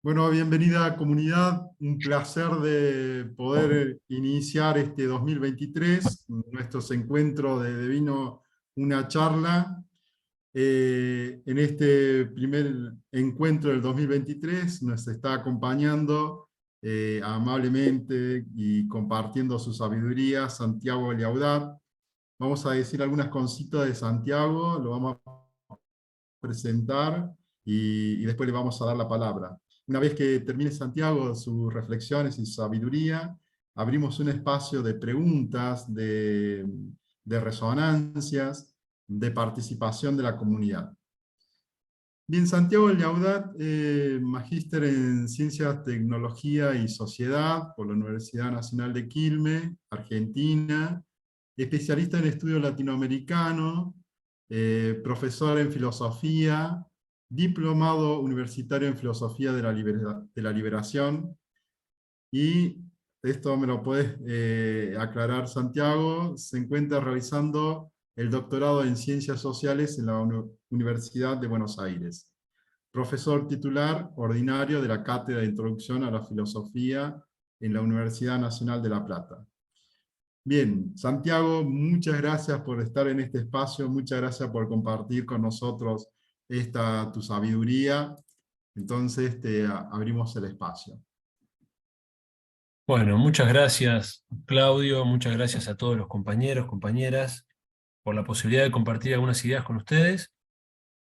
Bueno, bienvenida comunidad, un placer de poder iniciar este 2023, nuestros encuentros de vino, una charla. En este primer encuentro del 2023 nos está acompañando amablemente y compartiendo su sabiduría Santiago Llaudat. Vamos a decir algunas cositas de Santiago, lo vamos a presentar y después le vamos a dar la palabra. Una vez que termine Santiago sus reflexiones y su sabiduría, abrimos un espacio de preguntas, de resonancias, de participación de la comunidad. Bien, Santiago Llaudat, magíster en Ciencias, Tecnología y Sociedad por la Universidad Nacional de Quilmes, Argentina, especialista en estudio latinoamericano, profesor en filosofía, diplomado universitario en filosofía de la liberación, y esto me lo puedes aclarar Santiago, se encuentra realizando el doctorado en Ciencias Sociales en la Universidad de Buenos Aires. Profesor titular ordinario de la Cátedra de Introducción a la Filosofía en la Universidad Nacional de La Plata. Bien, Santiago, muchas gracias por estar en este espacio, muchas gracias por compartir con nosotros tu sabiduría. Entonces abrimos el espacio. Bueno, muchas gracias, Claudio, muchas gracias a todos los compañeros, compañeras, por la posibilidad de compartir algunas ideas con ustedes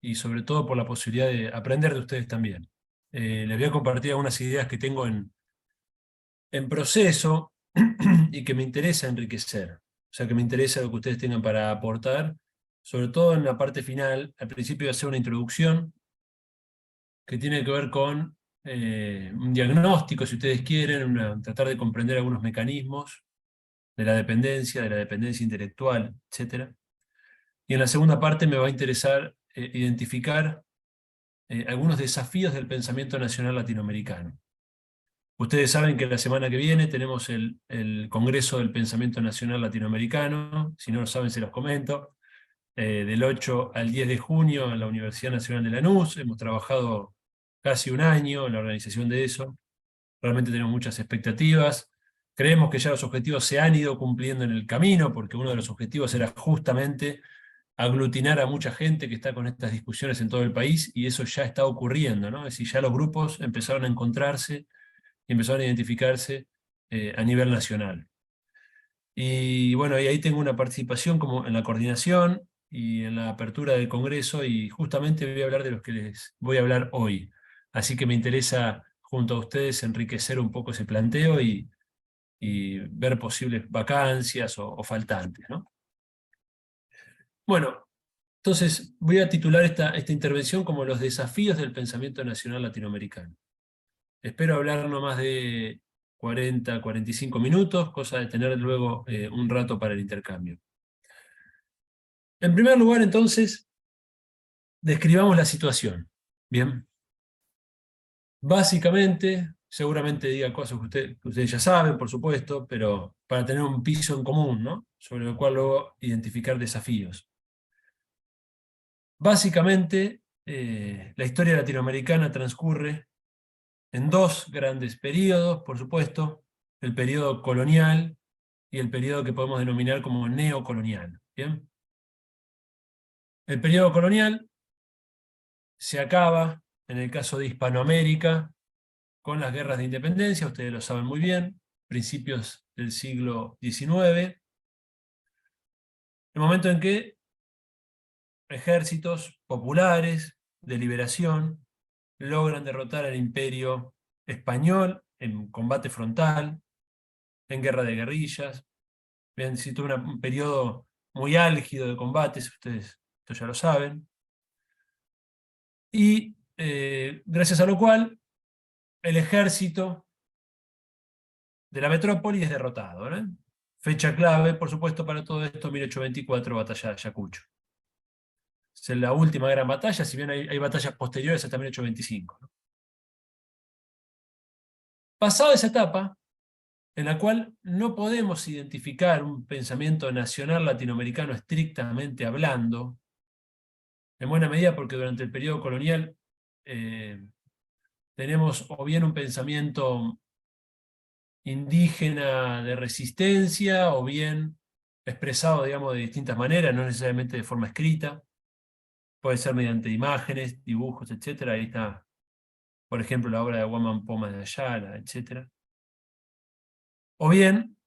y sobre todo por la posibilidad de aprender de ustedes también. Les voy a compartir algunas ideas que tengo en proceso y que me interesa enriquecer. O sea, que me interesa lo que ustedes tengan para aportar, sobre todo en la parte final. Al principio voy a hacer una introducción que tiene que ver con un diagnóstico, si ustedes quieren, tratar de comprender algunos mecanismos de la dependencia intelectual, etc. Y en la segunda parte me va a interesar identificar algunos desafíos del pensamiento nacional latinoamericano. Ustedes saben que la semana que viene tenemos el Congreso del Pensamiento Nacional Latinoamericano, si no lo saben se los comento, del 8 al 10 de junio en la Universidad Nacional de Lanús. Hemos trabajado casi un año en la organización de eso, realmente tenemos muchas expectativas. Creemos que ya los objetivos se han ido cumpliendo en el camino, porque uno de los objetivos era justamente aglutinar a mucha gente que está con estas discusiones en todo el país, y eso ya está ocurriendo, ¿no? Es decir, ya los grupos empezaron a encontrarse y empezaron a identificarse a nivel nacional. Y bueno, y ahí tengo una participación como en la coordinación y en la apertura del Congreso, y justamente voy a hablar de los que les voy a hablar hoy. Así que me interesa, junto a ustedes, enriquecer un poco ese planteo y ver posibles vacancias o faltantes, ¿no? Bueno, entonces voy a titular esta intervención como los desafíos del pensamiento nacional latinoamericano. Espero hablar no más de 40, 45 minutos, cosa de tener luego un rato para el intercambio. En primer lugar, entonces, describamos la situación. Bien. Básicamente, seguramente diga cosas que ustedes ya saben, por supuesto, pero para tener un piso en común, ¿no? Sobre el cual luego identificar desafíos. Básicamente, la historia latinoamericana transcurre en dos grandes periodos, por supuesto, el periodo colonial y el periodo que podemos denominar como neocolonial. ¿Bien? El periodo colonial se acaba, en el caso de Hispanoamérica, con las guerras de independencia, ustedes lo saben muy bien, principios del siglo XIX, el momento en que ejércitos populares de liberación logran derrotar al imperio español en combate frontal, en guerra de guerrillas. Bien, tuvo un periodo muy álgido de combates, ustedes esto ya lo saben. Y gracias a lo cual, el ejército de la metrópoli es derrotado, ¿no? Fecha clave, por supuesto, para todo esto, 1824, batalla de Ayacucho. Es la última gran batalla, si bien hay batallas posteriores hasta 1825, ¿no? Pasada esa etapa, en la cual no podemos identificar un pensamiento nacional latinoamericano estrictamente hablando, en buena medida porque durante el periodo colonial tenemos o bien un pensamiento indígena de resistencia, o bien expresado, digamos, de distintas maneras, no necesariamente de forma escrita, puede ser mediante imágenes, dibujos, etc. Ahí está, por ejemplo, la obra de Guamán Poma de Ayala, etc. O bien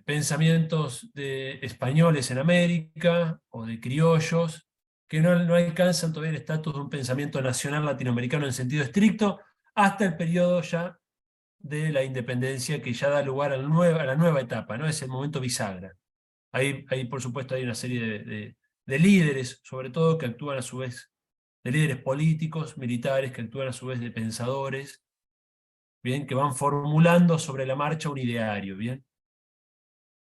pensamientos de españoles en América, o de criollos, que no alcanzan todavía el estatus de un pensamiento nacional latinoamericano en sentido estricto, hasta el periodo ya de la independencia, que ya da lugar a la nueva etapa, ¿no? Es el momento bisagra. Ahí, por supuesto, hay una serie de líderes, sobre todo, que actúan a su vez, de líderes políticos, militares, que actúan a su vez de pensadores, ¿bien? Que van formulando sobre la marcha un ideario, ¿bien?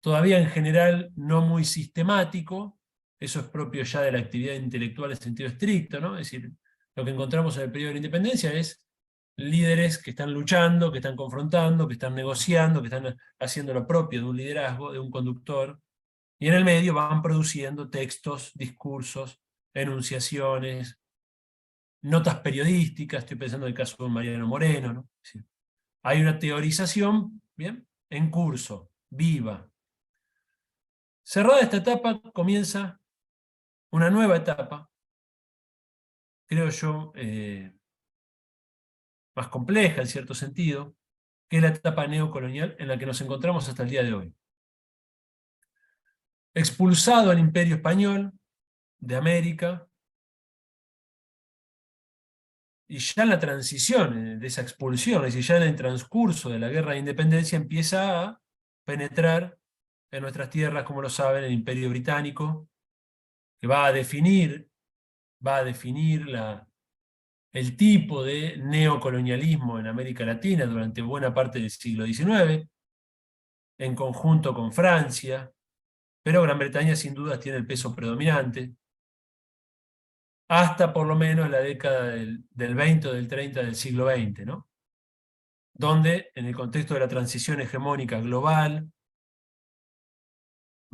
Todavía en general no muy sistemático, eso es propio ya de la actividad intelectual en sentido estricto, ¿no? Es decir, lo que encontramos en el periodo de la independencia es líderes que están luchando, que están confrontando, que están negociando, que están haciendo lo propio de un liderazgo, de un conductor, y en el medio van produciendo textos, discursos, enunciaciones, notas periodísticas. Estoy pensando en el caso de Mariano Moreno, ¿no? Sí. Hay una teorización, ¿bien?, en curso, viva. Cerrada esta etapa, comienza una nueva etapa, creo yo, más compleja en cierto sentido, que es la etapa neocolonial en la que nos encontramos hasta el día de hoy. Expulsado al Imperio Español de América, y ya en la transición de esa expulsión, es decir, ya en el transcurso de la Guerra de Independencia, empieza a penetrar en nuestras tierras, como lo saben, el Imperio Británico, que va a definir el tipo de neocolonialismo en América Latina durante buena parte del siglo XIX, en conjunto con Francia, pero Gran Bretaña sin duda tiene el peso predominante, hasta por lo menos la década del 20 o del 30 del siglo XX, ¿no? Donde, en el contexto de la transición hegemónica global,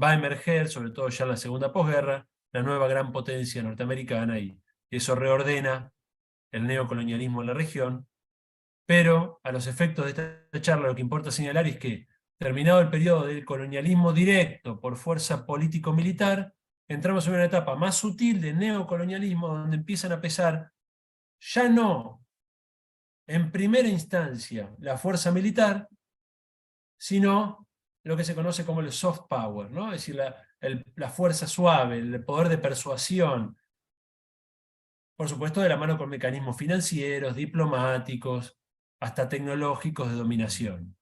va a emerger, sobre todo ya en la segunda posguerra, la nueva gran potencia norteamericana, y eso reordena el neocolonialismo en la región. Pero a los efectos de esta charla, lo que importa señalar es que, terminado el periodo del colonialismo directo por fuerza político-militar, entramos en una etapa más sutil de neocolonialismo, donde empiezan a pesar ya no en primera instancia la fuerza militar, sino lo que se conoce como el soft power, ¿no? Es decir, la fuerza suave, el poder de persuasión, por supuesto de la mano con mecanismos financieros, diplomáticos, hasta tecnológicos de dominación.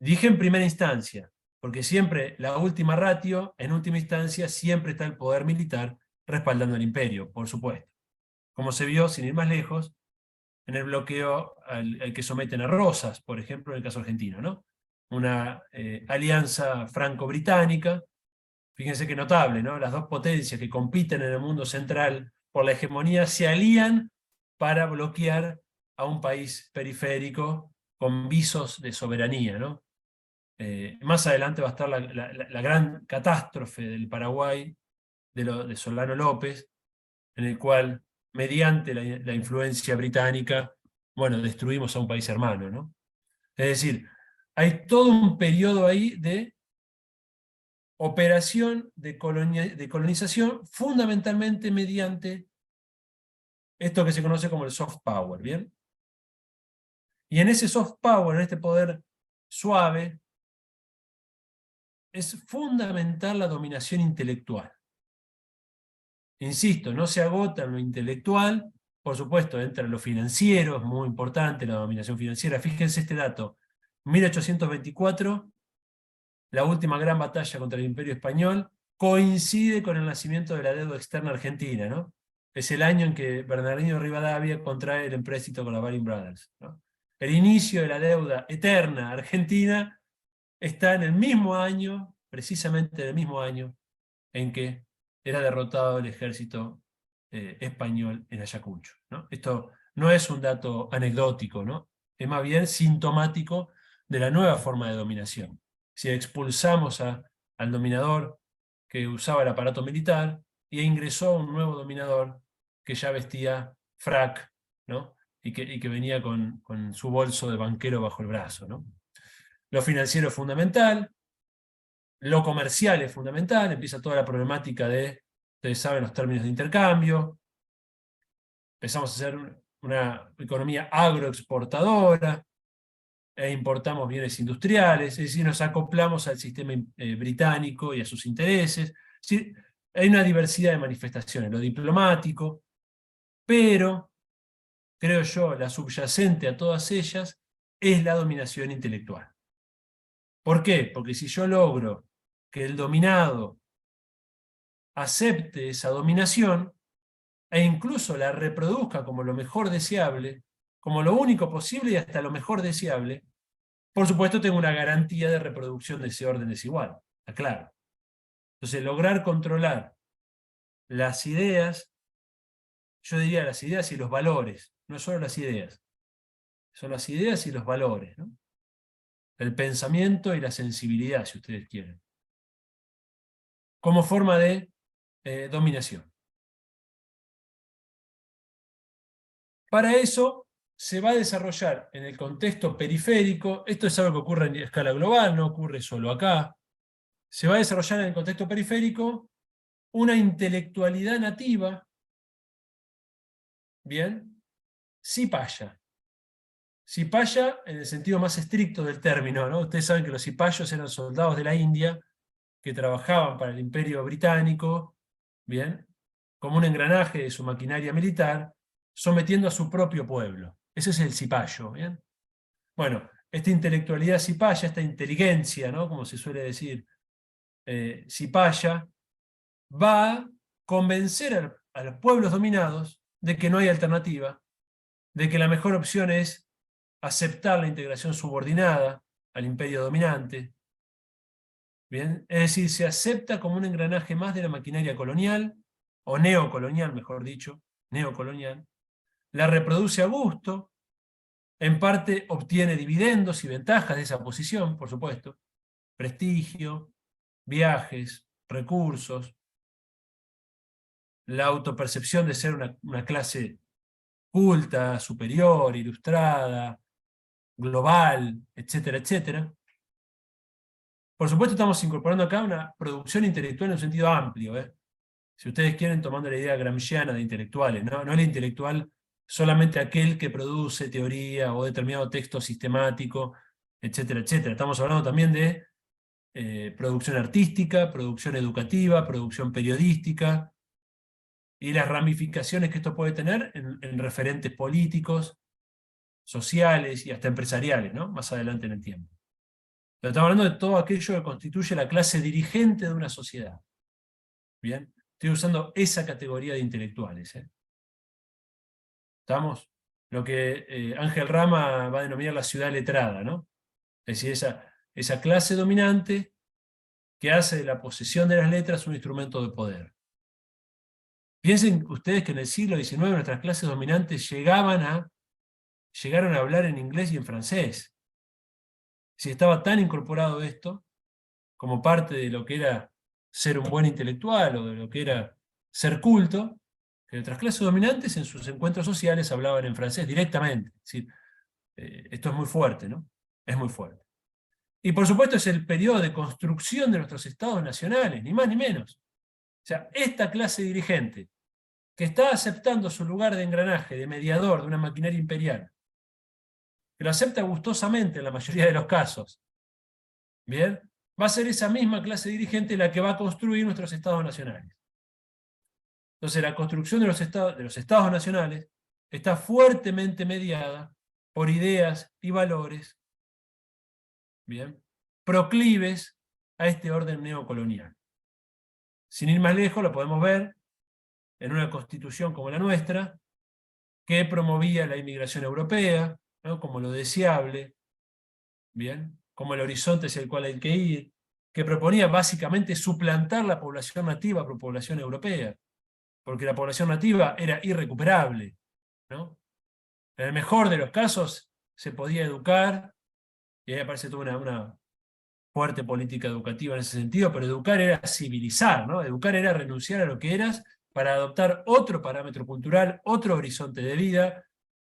Dije en primera instancia, porque siempre la última ratio, en última instancia, siempre está el poder militar respaldando al imperio, por supuesto. Como se vio, sin ir más lejos, en el bloqueo al que someten a Rosas, por ejemplo, en el caso argentino, ¿no? Una alianza franco-británica. Fíjense qué notable, ¿no? Las dos potencias que compiten en el mundo central por la hegemonía se alían para bloquear a un país periférico con visos de soberanía, ¿no? Más adelante va a estar la gran catástrofe del Paraguay, de Solano López, en el cual, mediante la influencia británica, bueno, destruimos a un país hermano, ¿no? Es decir, hay todo un periodo ahí de operación de colonización, fundamentalmente mediante esto que se conoce como el soft power, ¿bien? Y en ese soft power, en este poder suave, es fundamental la dominación intelectual. Insisto, no se agota en lo intelectual, por supuesto, entra en lo financiero, es muy importante la dominación financiera. Fíjense este dato: 1824, la última gran batalla contra el Imperio Español, coincide con el nacimiento de la deuda externa argentina, ¿no? Es el año en que Bernardino Rivadavia contrae el empréstito con la Baring Brothers, ¿no? El inicio de la deuda eterna argentina está en el mismo año, precisamente en el mismo año, en que era derrotado el ejército español en Ayacucho, ¿no? Esto no es un dato anecdótico, ¿no? Es más bien sintomático de la nueva forma de dominación. Si expulsamos al dominador que usaba el aparato militar, e ingresó un nuevo dominador que ya vestía frac ¿no? Y que venía con su bolso de banquero bajo el brazo, ¿no? Lo financiero es fundamental, lo comercial es fundamental, empieza toda la problemática de, ustedes saben, los términos de intercambio, empezamos a hacer una economía agroexportadora, e importamos bienes industriales, es decir, nos acoplamos al sistema británico y a sus intereses. Es decir, hay una diversidad de manifestaciones, lo diplomático, pero, creo yo, la subyacente a todas ellas es la dominación intelectual. ¿Por qué? Porque si yo logro que el dominado acepte esa dominación e incluso la reproduzca como lo mejor deseable, como lo único posible y hasta lo mejor deseable, por supuesto tengo una garantía de reproducción de ese orden desigual, está claro. Entonces, lograr controlar las ideas, yo diría las ideas y los valores, no solo las ideas, son las ideas y los valores, ¿no? El pensamiento y la sensibilidad, si ustedes quieren, como forma de dominación. Para eso se va a desarrollar en el contexto periférico, esto es algo que ocurre en escala global, no ocurre solo acá, se va a desarrollar en el contexto periférico una intelectualidad nativa, bien, cipaya. Cipaya en el sentido más estricto del término, ¿no? Ustedes saben que los cipayos eran soldados de la India que trabajaban para el Imperio Británico, bien, como un engranaje de su maquinaria militar, sometiendo a su propio pueblo. Ese es el cipayo, ¿bien? Bueno, esta intelectualidad cipaya, esta inteligencia, ¿no? Como se suele decir, cipaya, va a convencer a los pueblos dominados de que no hay alternativa, de que la mejor opción es aceptar la integración subordinada al imperio dominante. ¿Bien? Es decir, se acepta como un engranaje más de la maquinaria colonial, o neocolonial, mejor dicho, neocolonial, la reproduce a gusto, en parte obtiene dividendos y ventajas de esa posición, por supuesto, prestigio, viajes, recursos, la autopercepción de ser una clase culta, superior, ilustrada, global, etcétera, etcétera. Por supuesto estamos incorporando acá una producción intelectual en un sentido amplio, ¿eh? Si ustedes quieren, tomando la idea gramsciana de intelectuales, ¿no? No el intelectual solamente aquel que produce teoría o determinado texto sistemático, etcétera, etcétera. Estamos hablando también de producción artística, producción educativa, producción periodística, y las ramificaciones que esto puede tener en referentes políticos, sociales y hasta empresariales, ¿no? Más adelante en el tiempo. Pero estamos hablando de todo aquello que constituye la clase dirigente de una sociedad. ¿Bien? Estoy usando esa categoría de intelectuales. ¿Estamos? Lo que Ángel Rama va a denominar la ciudad letrada, ¿no? Es decir, esa clase dominante que hace de la posesión de las letras un instrumento de poder. Piensen ustedes que en el siglo XIX nuestras clases dominantes llegaron a hablar en inglés y en francés. Si estaba tan incorporado esto, como parte de lo que era ser un buen intelectual o de lo que era ser culto, que nuestras clases dominantes en sus encuentros sociales hablaban en francés directamente. Es decir, esto es muy fuerte, ¿no? Es muy fuerte. Y por supuesto es el periodo de construcción de nuestros estados nacionales, ni más ni menos. O sea, esta clase dirigente que está aceptando su lugar de engranaje, de mediador de una maquinaria imperial, que lo acepta gustosamente en la mayoría de los casos, ¿bien? Va a ser esa misma clase dirigente la que va a construir nuestros estados nacionales. Entonces la construcción de los estados nacionales está fuertemente mediada por ideas y valores, ¿bien?, proclives a este orden neocolonial. Sin ir más lejos, lo podemos ver en una constitución como la nuestra, que promovía la inmigración europea, ¿no?, como lo deseable, ¿bien?, como el horizonte hacia el cual hay que ir, que proponía básicamente suplantar la población nativa por población europea, porque la población nativa era irrecuperable, ¿no? En el mejor de los casos se podía educar, y ahí aparece toda una fuerte política educativa en ese sentido, pero educar era civilizar, ¿no? Educar era renunciar a lo que eras para adoptar otro parámetro cultural, otro horizonte de vida,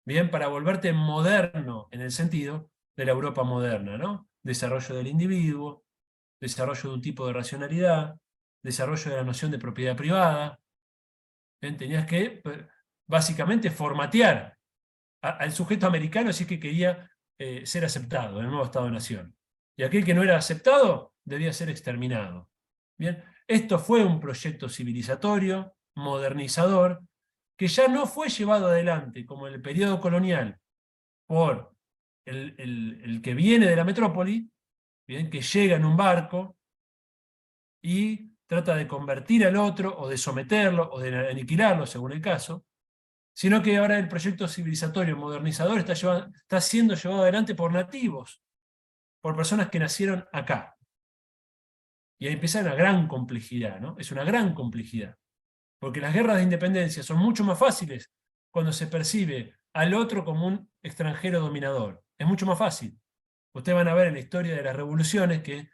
bien, para volverte moderno en el sentido de la Europa moderna, ¿no? Desarrollo del individuo, desarrollo de un tipo de racionalidad, desarrollo de la noción de propiedad privada. Bien, tenías que, básicamente, formatear al sujeto americano si es que quería ser aceptado en el nuevo Estado-Nación. Y aquel que no era aceptado debía ser exterminado. Bien, esto fue un proyecto civilizatorio, modernizador, que ya no fue llevado adelante como en el periodo colonial por el que viene de la metrópoli, bien, que llega en un barco y trata de convertir al otro, o de someterlo, o de aniquilarlo, según el caso, sino que ahora el proyecto civilizatorio modernizador está siendo llevado adelante por nativos, por personas que nacieron acá. Y ahí empieza una gran complejidad, ¿no? Es una gran complejidad. Porque las guerras de independencia son mucho más fáciles cuando se percibe al otro como un extranjero dominador. Es mucho más fácil. Ustedes van a ver en la historia de las revoluciones que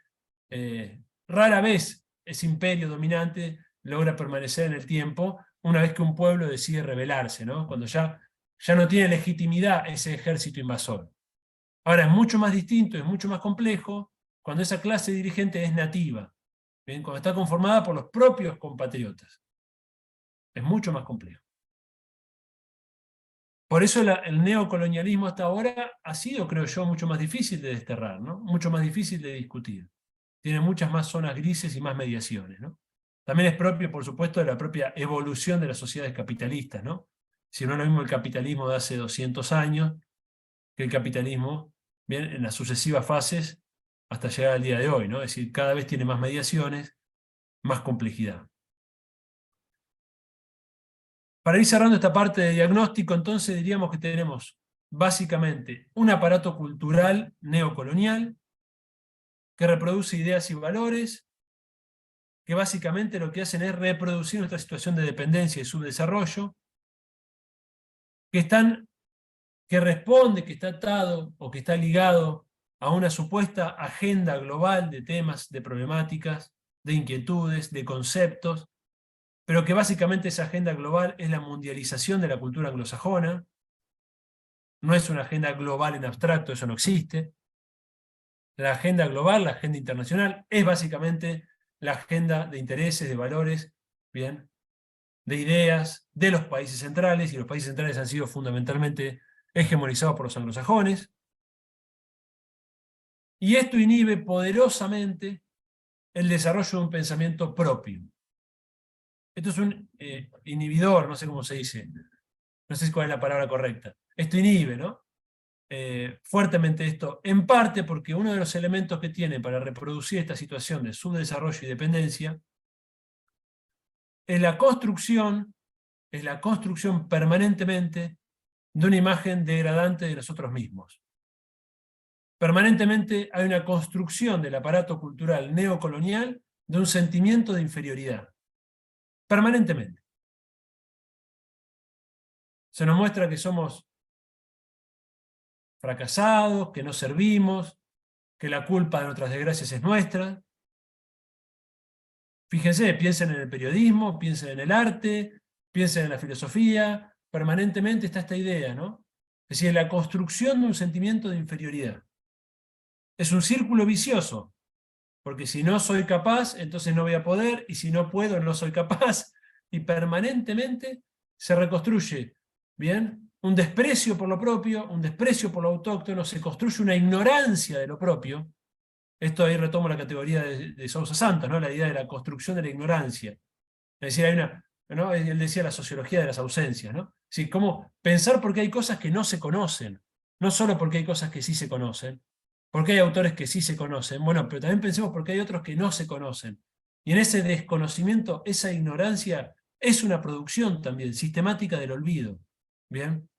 rara vez ese imperio dominante logra permanecer en el tiempo una vez que un pueblo decide rebelarse, ¿no? Cuando ya no tiene legitimidad ese ejército invasor. Ahora es mucho más distinto, es mucho más complejo cuando esa clase dirigente es nativa, ¿bien? Cuando está conformada por los propios compatriotas. Es mucho más complejo. Por eso el neocolonialismo hasta ahora ha sido, creo yo, mucho más difícil de desterrar, ¿no? Mucho más difícil de discutir. Tiene muchas más zonas grises y más mediaciones, ¿no? También es propio, por supuesto, de la propia evolución de las sociedades capitalistas, ¿no? Si no es lo mismo el capitalismo de hace 200 años que el capitalismo, bien, en las sucesivas fases hasta llegar al día de hoy, ¿no? Es decir, cada vez tiene más mediaciones, más complejidad. Para ir cerrando esta parte de diagnóstico, entonces diríamos que tenemos básicamente un aparato cultural neocolonial que reproduce ideas y valores, que básicamente lo que hacen es reproducir nuestra situación de dependencia y subdesarrollo, que responde, que está atado o que está ligado a una supuesta agenda global de temas, de problemáticas, de inquietudes, de conceptos, pero que básicamente esa agenda global es la mundialización de la cultura anglosajona. No es una agenda global en abstracto, eso no existe. La agenda global, la agenda internacional, es básicamente la agenda de intereses, de valores, bien, de ideas de los países centrales, y los países centrales han sido fundamentalmente hegemonizados por los anglosajones. Y esto inhibe poderosamente el desarrollo de un pensamiento propio. Esto es un inhibidor, no sé cómo se dice, no sé cuál es la palabra correcta. Esto inhibe, ¿no? Fuertemente esto, en parte porque uno de los elementos que tiene para reproducir esta situación de subdesarrollo y dependencia es la construcción permanentemente de una imagen degradante de nosotros mismos. Permanentemente hay una construcción del aparato cultural neocolonial de un sentimiento de inferioridad. Permanentemente. Se nos muestra que somos fracasados, que no servimos, que la culpa de nuestras desgracias es nuestra. Fíjense, piensen en el periodismo, piensen en el arte, piensen en la filosofía, permanentemente está esta idea, ¿no? Es decir, la construcción de un sentimiento de inferioridad. Es un círculo vicioso, porque si no soy capaz, entonces no voy a poder, y si no puedo, no soy capaz, y permanentemente se reconstruye, ¿bien? Un desprecio por lo propio, un desprecio por lo autóctono, se construye una ignorancia de lo propio. Esto ahí retomo la categoría de Sousa Santos, ¿no? La idea de la construcción de la ignorancia. Es decir, ¿no? Él decía la sociología de las ausencias, ¿no? Sí, cómo pensar porque hay cosas que no se conocen, no solo porque hay cosas que sí se conocen, porque hay autores que sí se conocen, bueno, pero también pensemos porque hay otros que no se conocen. Y en ese desconocimiento, esa ignorancia es una producción también sistemática del olvido. ¿Bien?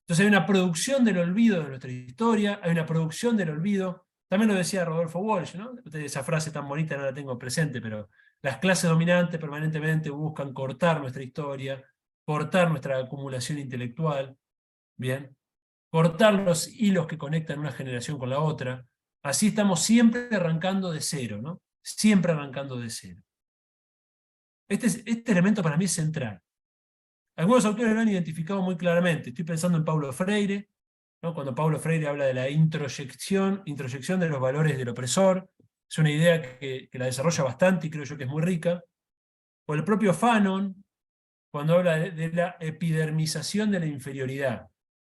Entonces hay una producción del olvido de nuestra historia, hay una producción del olvido, también lo decía Rodolfo Walsh, ¿no? Esa frase tan bonita no la tengo presente, pero las clases dominantes permanentemente buscan cortar nuestra historia, cortar nuestra acumulación intelectual, ¿bien? Cortar los hilos que conectan una generación con la otra. Así estamos siempre arrancando de cero, ¿no? Siempre arrancando de cero. Este elemento para mí es central. Algunos autores lo han identificado muy claramente. Estoy pensando en Paulo Freire, ¿no? Cuando Paulo Freire habla de la introyección de los valores del opresor. Es una idea que la desarrolla bastante y creo yo que es muy rica. O el propio Fanon, cuando habla de la epidermización de la inferioridad.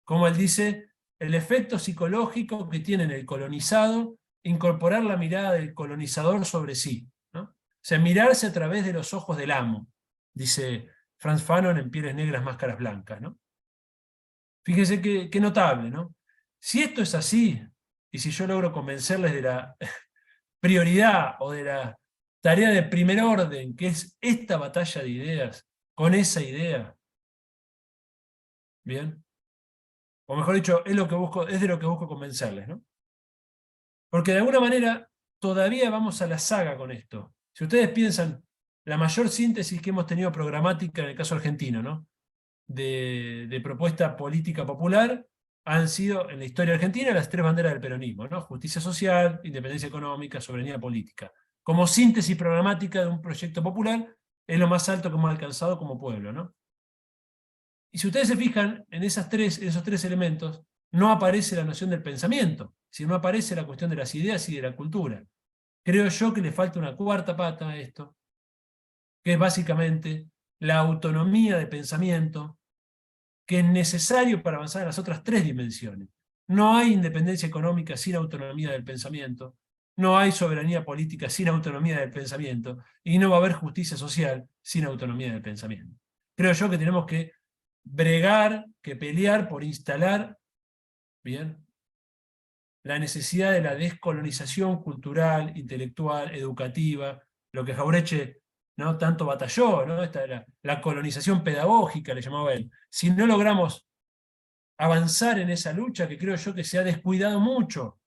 Como él dice, el efecto psicológico que tiene en el colonizado incorporar la mirada del colonizador sobre sí, ¿no? O sea, mirarse a través de los ojos del amo, dice Frantz Fanon en Pieles Negras, Máscaras Blancas, ¿no? Fíjense qué notable, ¿no? Si esto es así, y si yo logro convencerles de la prioridad o de la tarea de primer orden, que es esta batalla de ideas, con esa idea, ¿bien? O mejor dicho, es de lo que busco convencerles, ¿no? Porque de alguna manera todavía vamos a la saga con esto. Si ustedes piensan, la mayor síntesis que hemos tenido programática en el caso argentino, ¿no? de propuesta política popular han sido en la historia argentina las tres banderas del peronismo, ¿no? Justicia social, independencia económica, soberanía política. Como síntesis programática de un proyecto popular, es lo más alto que hemos alcanzado como pueblo, ¿no? Y si ustedes se fijan en esos tres elementos, no aparece la noción del pensamiento, sino aparece la cuestión de las ideas y de la cultura. Creo yo que le falta una cuarta pata a esto, que es básicamente la autonomía de pensamiento, que es necesario para avanzar en las otras tres dimensiones. No hay independencia económica sin autonomía del pensamiento, no hay soberanía política sin autonomía del pensamiento, y no va a haber justicia social sin autonomía del pensamiento. Creo yo que tenemos que bregar, que pelear por instalar, ¿bien?, la necesidad de la descolonización cultural, intelectual, educativa, lo que Jauretche, ¿no?, tanto batalló, ¿no?, la colonización pedagógica, le llamaba él. Si no logramos avanzar en esa lucha, que creo yo que se ha descuidado mucho,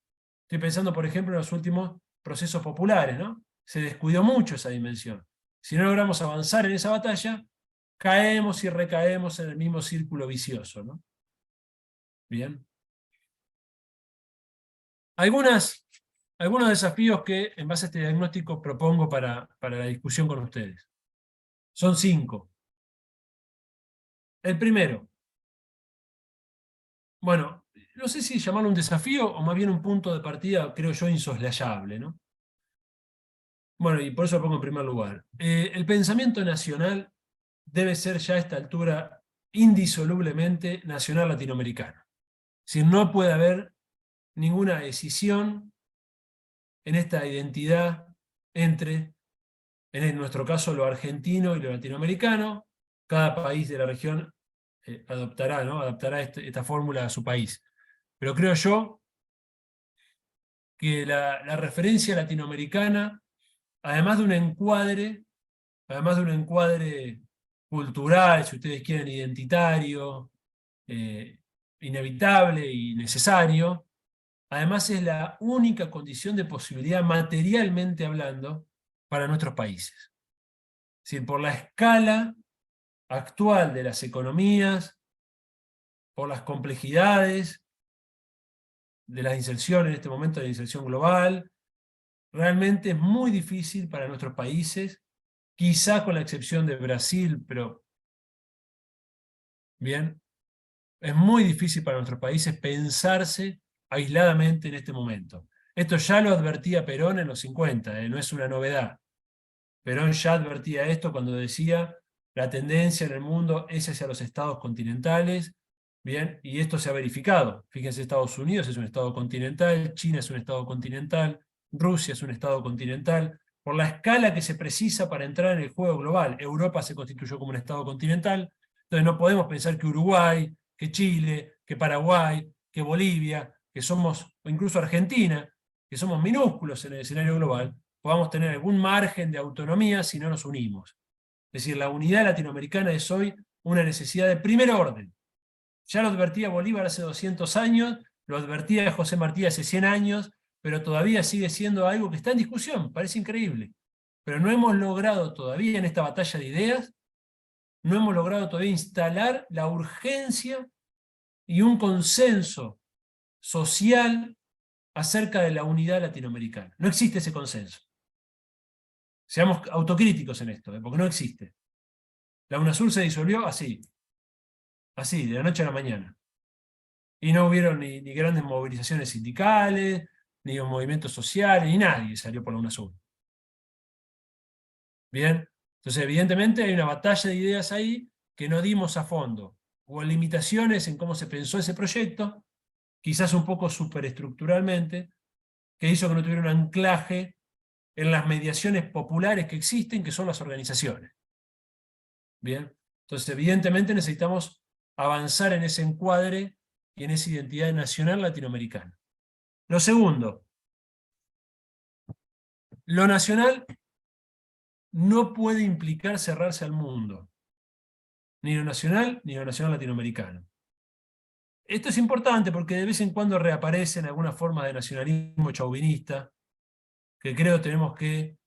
estoy pensando, por ejemplo, en los últimos procesos populares, ¿no? Se descuidó mucho esa dimensión. Si no logramos avanzar en esa batalla, caemos y recaemos en el mismo círculo vicioso, ¿no? Bien. Algunos desafíos que, en base a este diagnóstico, propongo para la discusión con ustedes. Son 5. El primero, bueno, no sé si llamarlo un desafío o más bien un punto de partida, creo yo, insoslayable, ¿no? Bueno, y por eso lo pongo en primer lugar. El pensamiento nacional debe ser ya a esta altura indisolublemente nacional latinoamericano. Es decir, no puede haber ninguna decisión en esta identidad entre, en nuestro caso, lo argentino y lo latinoamericano. Cada país de la región adoptará, ¿no?, adaptará esta fórmula a su país. Pero creo yo que la referencia latinoamericana, además de un encuadre cultural, si ustedes quieren, identitario, inevitable y necesario, además es la única condición de posibilidad, materialmente hablando, para nuestros países. Es decir, por la escala actual de las economías, por las complejidades de la inserción en este momento, de la inserción global, realmente es muy difícil para nuestros países, quizá con la excepción de Brasil, pero bien, es muy difícil para nuestros países pensarse aisladamente en este momento. Esto ya lo advertía Perón en los 50, no es una novedad. Perón ya advertía esto cuando decía la tendencia en el mundo es hacia los estados continentales, bien, y esto se ha verificado. Fíjense, Estados Unidos es un estado continental, China es un estado continental, Rusia es un estado continental, por la escala que se precisa para entrar en el juego global. Europa se constituyó como un estado continental, entonces no podemos pensar que Uruguay, que Chile, que Paraguay, que Bolivia, que somos, o incluso Argentina, que somos minúsculos en el escenario global, podamos tener algún margen de autonomía si no nos unimos. Es decir, la unidad latinoamericana es hoy una necesidad de primer orden. Ya lo advertía Bolívar hace 200 años, lo advertía José Martí hace 100 años, pero todavía sigue siendo algo que está en discusión, parece increíble. Pero no hemos logrado todavía en esta batalla de ideas, no hemos logrado todavía instalar la urgencia y un consenso social acerca de la unidad latinoamericana. No existe ese consenso. Seamos autocríticos en esto, porque no existe. La UNASUR se disolvió así. así, de la noche a la mañana. Y no hubieron ni grandes movilizaciones sindicales, ni movimientos sociales, ni nadie salió por la UNASUR. Bien, entonces evidentemente hay una batalla de ideas ahí que no dimos a fondo. Hubo limitaciones en cómo se pensó ese proyecto, quizás un poco superestructuralmente, que hizo que no tuviera un anclaje en las mediaciones populares que existen, que son las organizaciones. Bien, entonces evidentemente necesitamos avanzar en ese encuadre y en esa identidad nacional latinoamericana. Lo segundo, lo nacional no puede implicar cerrarse al mundo, ni lo nacional latinoamericano. Esto es importante porque de vez en cuando reaparecen alguna forma de nacionalismo chauvinista, que creo tenemos que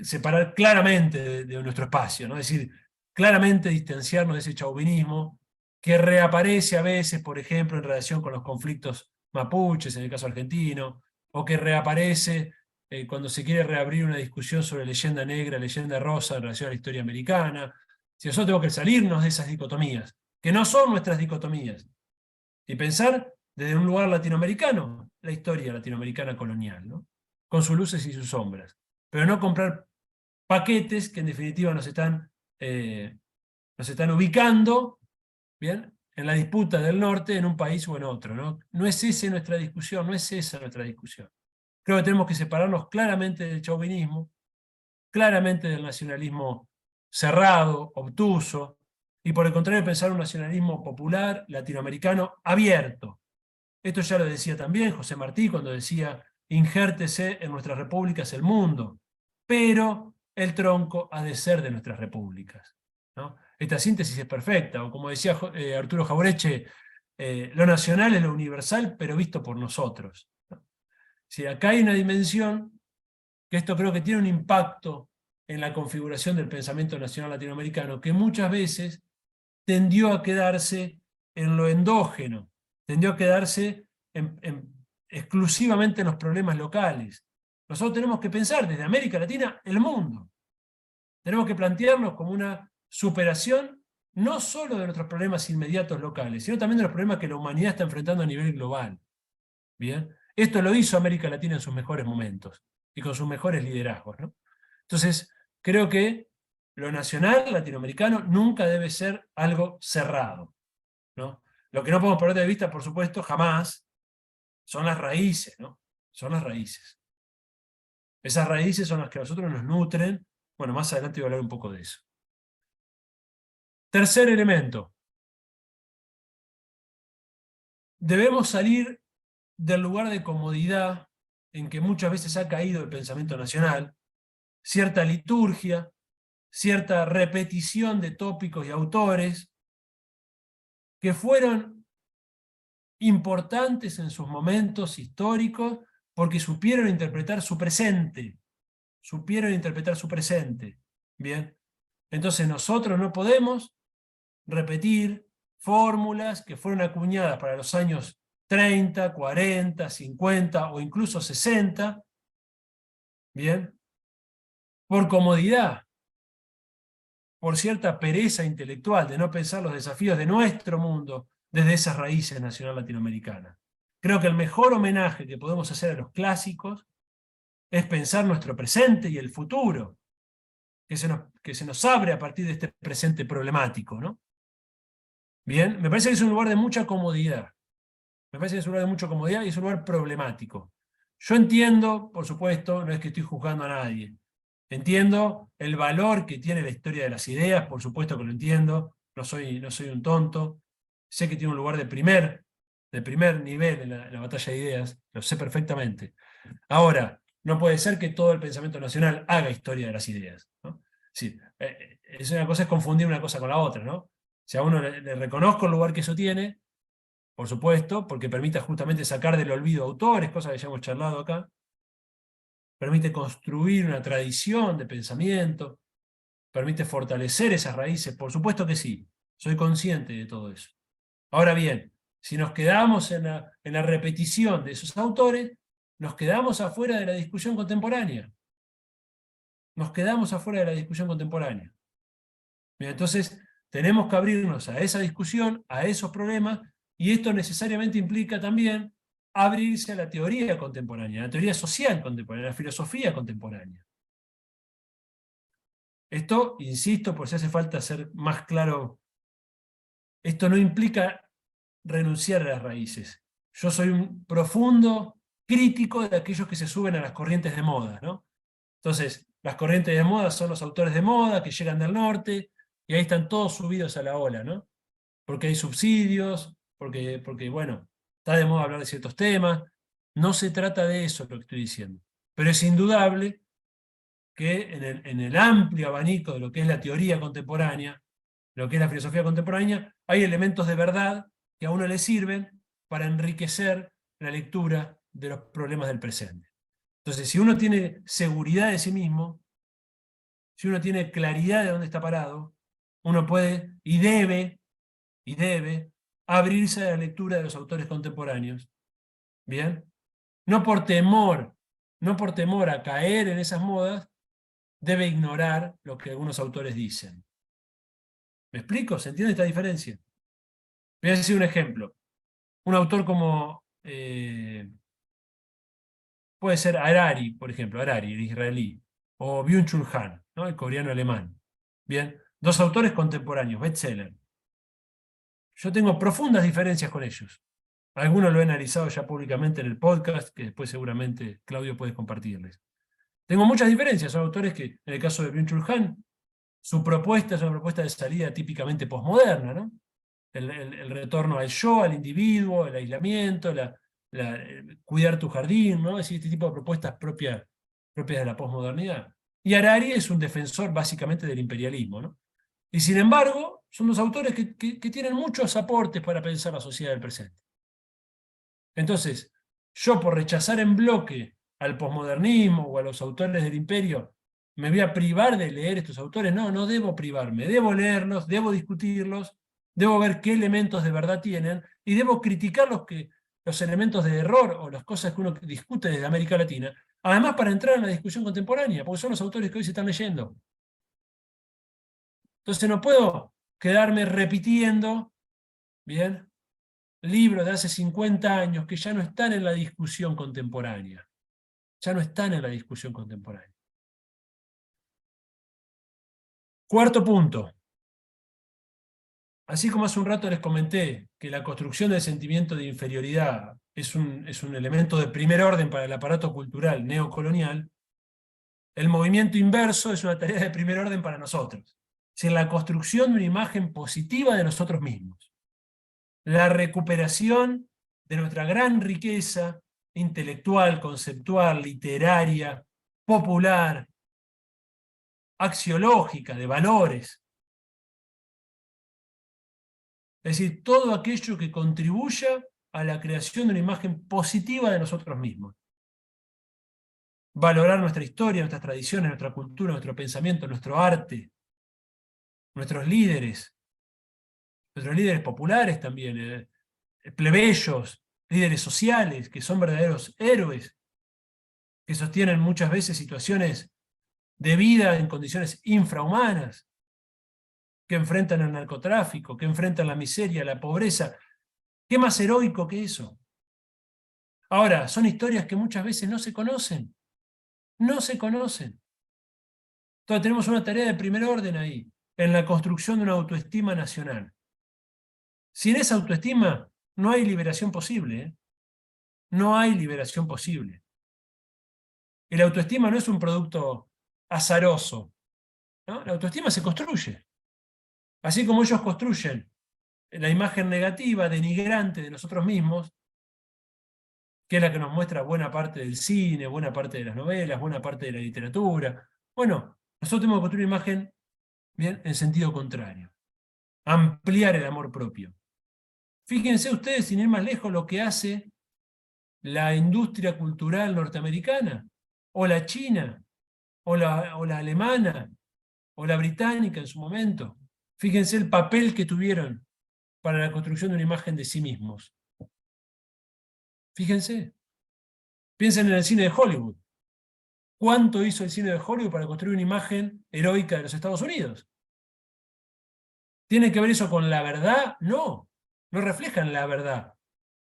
separar claramente de nuestro espacio, ¿no? Es decir, claramente distanciarnos de ese chauvinismo que reaparece a veces, por ejemplo, en relación con los conflictos mapuches, en el caso argentino, o que reaparece cuando se quiere reabrir una discusión sobre leyenda negra, leyenda rosa en relación a la historia americana. Si nosotros tenemos que salirnos de esas dicotomías, que no son nuestras dicotomías, y pensar desde un lugar latinoamericano, la historia latinoamericana colonial, ¿no? Con sus luces y sus sombras. Pero no comprar paquetes que en definitiva nos están ubicando, ¿bien?, en la disputa del norte en un país o en otro, ¿no? No es esa nuestra discusión, no es esa nuestra discusión. Creo que tenemos que separarnos claramente del chauvinismo, claramente del nacionalismo cerrado, obtuso, y por el contrario pensar un nacionalismo popular, latinoamericano, abierto. Esto ya lo decía también José Martí cuando decía, injértese en nuestras repúblicas el mundo, pero el tronco ha de ser de nuestras repúblicas, ¿no? Esta síntesis es perfecta, o como decía Arturo Jaureche, lo nacional es lo universal, pero visto por nosotros, ¿no? Si acá hay una dimensión que esto creo que tiene un impacto en la configuración del pensamiento nacional latinoamericano, que muchas veces tendió a quedarse en lo endógeno, tendió a quedarse exclusivamente en los problemas locales. Nosotros tenemos que pensar desde América Latina el mundo. Tenemos que plantearnos como una superación no solo de nuestros problemas inmediatos locales, sino también de los problemas que la humanidad está enfrentando a nivel global. ¿Bien? Esto lo hizo América Latina en sus mejores momentos y con sus mejores liderazgos, ¿no? Entonces, creo que lo nacional latinoamericano nunca debe ser algo cerrado, ¿no? Lo que no podemos perder de vista, por supuesto, jamás, son las raíces, ¿no? Son las raíces. Esas raíces son las que a nosotros nos nutren. Bueno, más adelante voy a hablar un poco de eso. Tercer elemento. Debemos salir del lugar de comodidad en que muchas veces ha caído el pensamiento nacional, cierta liturgia, cierta repetición de tópicos y autores que fueron importantes en sus momentos históricos porque supieron interpretar su presente. Bien, entonces nosotros no podemos repetir fórmulas que fueron acuñadas para los años 30, 40, 50 o incluso 60, bien, por comodidad, por cierta pereza intelectual de no pensar los desafíos de nuestro mundo desde esas raíces nacional latinoamericanas. Creo que el mejor homenaje que podemos hacer a los clásicos es pensar nuestro presente y el futuro, que se nos abre a partir de este presente problemático, ¿no? Bien, me parece que es un lugar de mucha comodidad. Me parece que es un lugar de mucha comodidad y es un lugar problemático. Yo entiendo, por supuesto, no es que estoy juzgando a nadie. Entiendo el valor que tiene la historia de las ideas, por supuesto que lo entiendo. No soy un tonto. Sé que tiene un lugar de primer nivel en la batalla de ideas. Lo sé perfectamente. Ahora, no puede ser que todo el pensamiento nacional haga historia de las ideas, ¿no? Sí, es una cosa es confundir una cosa con la otra, ¿no? Si a uno le reconozco el lugar que eso tiene, por supuesto, porque permite justamente sacar del olvido autores, cosas que ya hemos charlado acá, permite construir una tradición de pensamiento, permite fortalecer esas raíces, por supuesto que sí, soy consciente de todo eso. Ahora bien, si nos quedamos en la repetición de esos autores, nos quedamos afuera de la discusión contemporánea. Nos quedamos afuera de la discusión contemporánea. Bien, entonces, tenemos que abrirnos a esa discusión, a esos problemas, y esto necesariamente implica también abrirse a la teoría contemporánea, a la teoría social contemporánea, a la filosofía contemporánea. Esto, insisto, por si hace falta ser más claro, esto no implica renunciar a las raíces. Yo soy un profundo crítico de aquellos que se suben a las corrientes de moda, ¿no? Entonces, las corrientes de moda son los autores de moda que llegan del norte, y ahí están todos subidos a la ola, ¿no? Porque hay subsidios, porque bueno, está de moda hablar de ciertos temas. No se trata de eso lo que estoy diciendo. Pero es indudable que en el amplio abanico de lo que es la teoría contemporánea, lo que es la filosofía contemporánea, hay elementos de verdad que a uno le sirven para enriquecer la lectura de los problemas del presente. Entonces, si uno tiene seguridad de sí mismo, si uno tiene claridad de dónde está parado, uno puede y debe abrirse a la lectura de los autores contemporáneos. ¿Bien? No por temor a caer en esas modas, debe ignorar lo que algunos autores dicen. ¿Me explico? ¿Se entiende esta diferencia? Voy a decir un ejemplo. Un autor como puede ser Harari, por ejemplo, Harari, el israelí, o Byung-Chul Han, ¿no? El coreano alemán. Bien, dos autores contemporáneos, bestseller. Yo tengo profundas diferencias con ellos. Algunos lo he analizado ya públicamente en el podcast, que después seguramente Claudio puede compartirles. Tengo muchas diferencias, son autores que, en el caso de Byung-Chul Han, su propuesta es una propuesta de salida típicamente posmoderna, ¿no? El retorno al yo, al individuo, el aislamiento, cuidar tu jardín, ¿no? Es decir, este tipo de propuestas propias de la posmodernidad. Y Harari es un defensor básicamente del imperialismo, ¿no? Y sin embargo, son dos autores que tienen muchos aportes para pensar la sociedad del presente. Entonces, yo por rechazar en bloque al posmodernismo o a los autores del imperio, ¿me voy a privar de leer estos autores? No, no debo privarme, debo leerlos, debo discutirlos, debo ver qué elementos de verdad tienen, y debo criticar los elementos de error o las cosas que uno discute desde América Latina, además para entrar en la discusión contemporánea, porque son los autores que hoy se están leyendo. Entonces no puedo quedarme repitiendo, ¿bien?, libros de hace 50 años que ya no están en la discusión contemporánea. Ya no están en la discusión contemporánea. Cuarto punto. Así como hace un rato les comenté que la construcción del sentimiento de inferioridad es un elemento de primer orden para el aparato cultural neocolonial, el movimiento inverso es una tarea de primer orden para nosotros. Es decir, la construcción de una imagen positiva de nosotros mismos. La recuperación de nuestra gran riqueza intelectual, conceptual, literaria, popular, axiológica, de valores. Es decir, todo aquello que contribuya a la creación de una imagen positiva de nosotros mismos. Valorar nuestra historia, nuestras tradiciones, nuestra cultura, nuestro pensamiento, nuestro arte, nuestros líderes populares también, plebeyos, líderes sociales, que son verdaderos héroes, que sostienen muchas veces situaciones de vida en condiciones infrahumanas, que enfrentan el narcotráfico, que enfrentan la miseria, la pobreza. ¿Qué más heroico que eso? Ahora, son historias que muchas veces no se conocen. No se conocen. Entonces tenemos una tarea de primer orden ahí, en la construcción de una autoestima nacional. Sin esa autoestima no hay liberación posible, ¿eh? No hay liberación posible. Y la autoestima no es un producto azaroso, ¿no? La autoestima se construye. Así como ellos construyen la imagen negativa, denigrante de nosotros mismos, que es la que nos muestra buena parte del cine, buena parte de las novelas, buena parte de la literatura. Bueno, nosotros tenemos que construir una imagen, bien, en sentido contrario. Ampliar el amor propio. Fíjense ustedes, sin ir más lejos, lo que hace la industria cultural norteamericana, o la china, o la alemana, o la británica en su momento. Fíjense el papel que tuvieron para la construcción de una imagen de sí mismos. Fíjense. Piensen en el cine de Hollywood. ¿Cuánto hizo el cine de Hollywood para construir una imagen heroica de los Estados Unidos? ¿Tiene que ver eso con la verdad? No, no reflejan la verdad.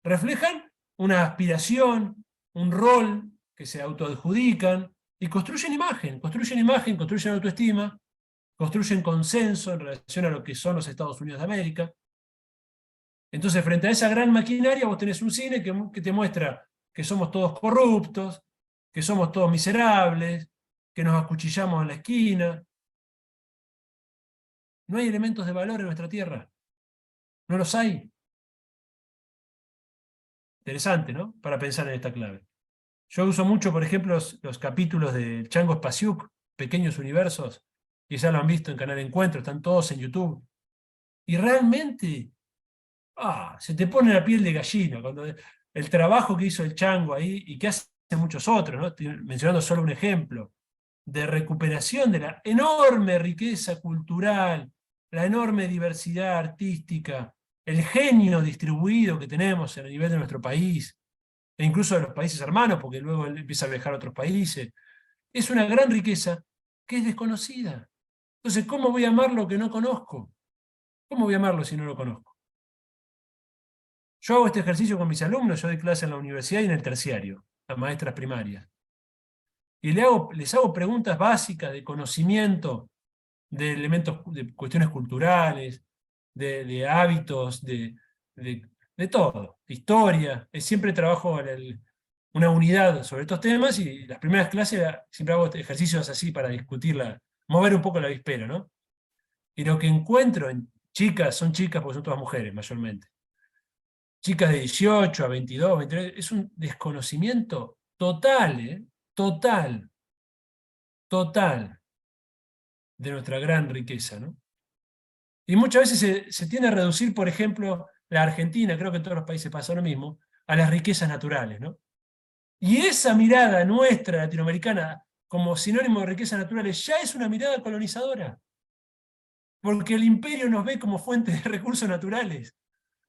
Reflejan una aspiración, un rol que se autoadjudican y construyen imagen, construyen autoestima, construyen consenso en relación a lo que son los Estados Unidos de América. Entonces, frente a esa gran maquinaria, vos tenés un cine que te muestra que somos todos corruptos, que somos todos miserables, que nos acuchillamos en la esquina. No hay elementos de valor en nuestra tierra. No los hay. Interesante, ¿no? Para pensar en esta clave. Yo uso mucho, por ejemplo, los capítulos de Chango Spasiuk, Pequeños Universos, que ya lo han visto en Canal Encuentro, están todos en YouTube. Y realmente, se te pone la piel de gallina cuando el trabajo que hizo el Chango ahí y que hace muchos otros, ¿no? Estoy mencionando solo un ejemplo, de recuperación de la enorme riqueza cultural, la enorme diversidad artística, el genio distribuido que tenemos a nivel de nuestro país, e incluso de los países hermanos, porque luego él empieza a viajar a otros países. Es una gran riqueza que es desconocida. Entonces, ¿cómo voy a amar lo que no conozco? ¿Cómo voy a amarlo si no lo conozco? Yo hago este ejercicio con mis alumnos, yo doy clase en la universidad y en el terciario, las maestras primarias. Y les hago preguntas básicas de conocimiento, de elementos, de cuestiones culturales, de hábitos, de todo, de historia. Siempre trabajo en una unidad sobre estos temas y las primeras clases siempre hago ejercicios así para discutirla, mover un poco la avispero, ¿no? Y lo que encuentro en chicas, son chicas porque son todas mujeres mayormente, chicas de 18 a 22, 23, es un desconocimiento total, total, total de nuestra gran riqueza, ¿no? Y muchas veces se tiende a reducir, por ejemplo, la Argentina, creo que en todos los países pasa lo mismo, a las riquezas naturales, ¿no? Y esa mirada nuestra latinoamericana como sinónimo de riquezas naturales ya es una mirada colonizadora. Porque el imperio nos ve como fuentes de recursos naturales.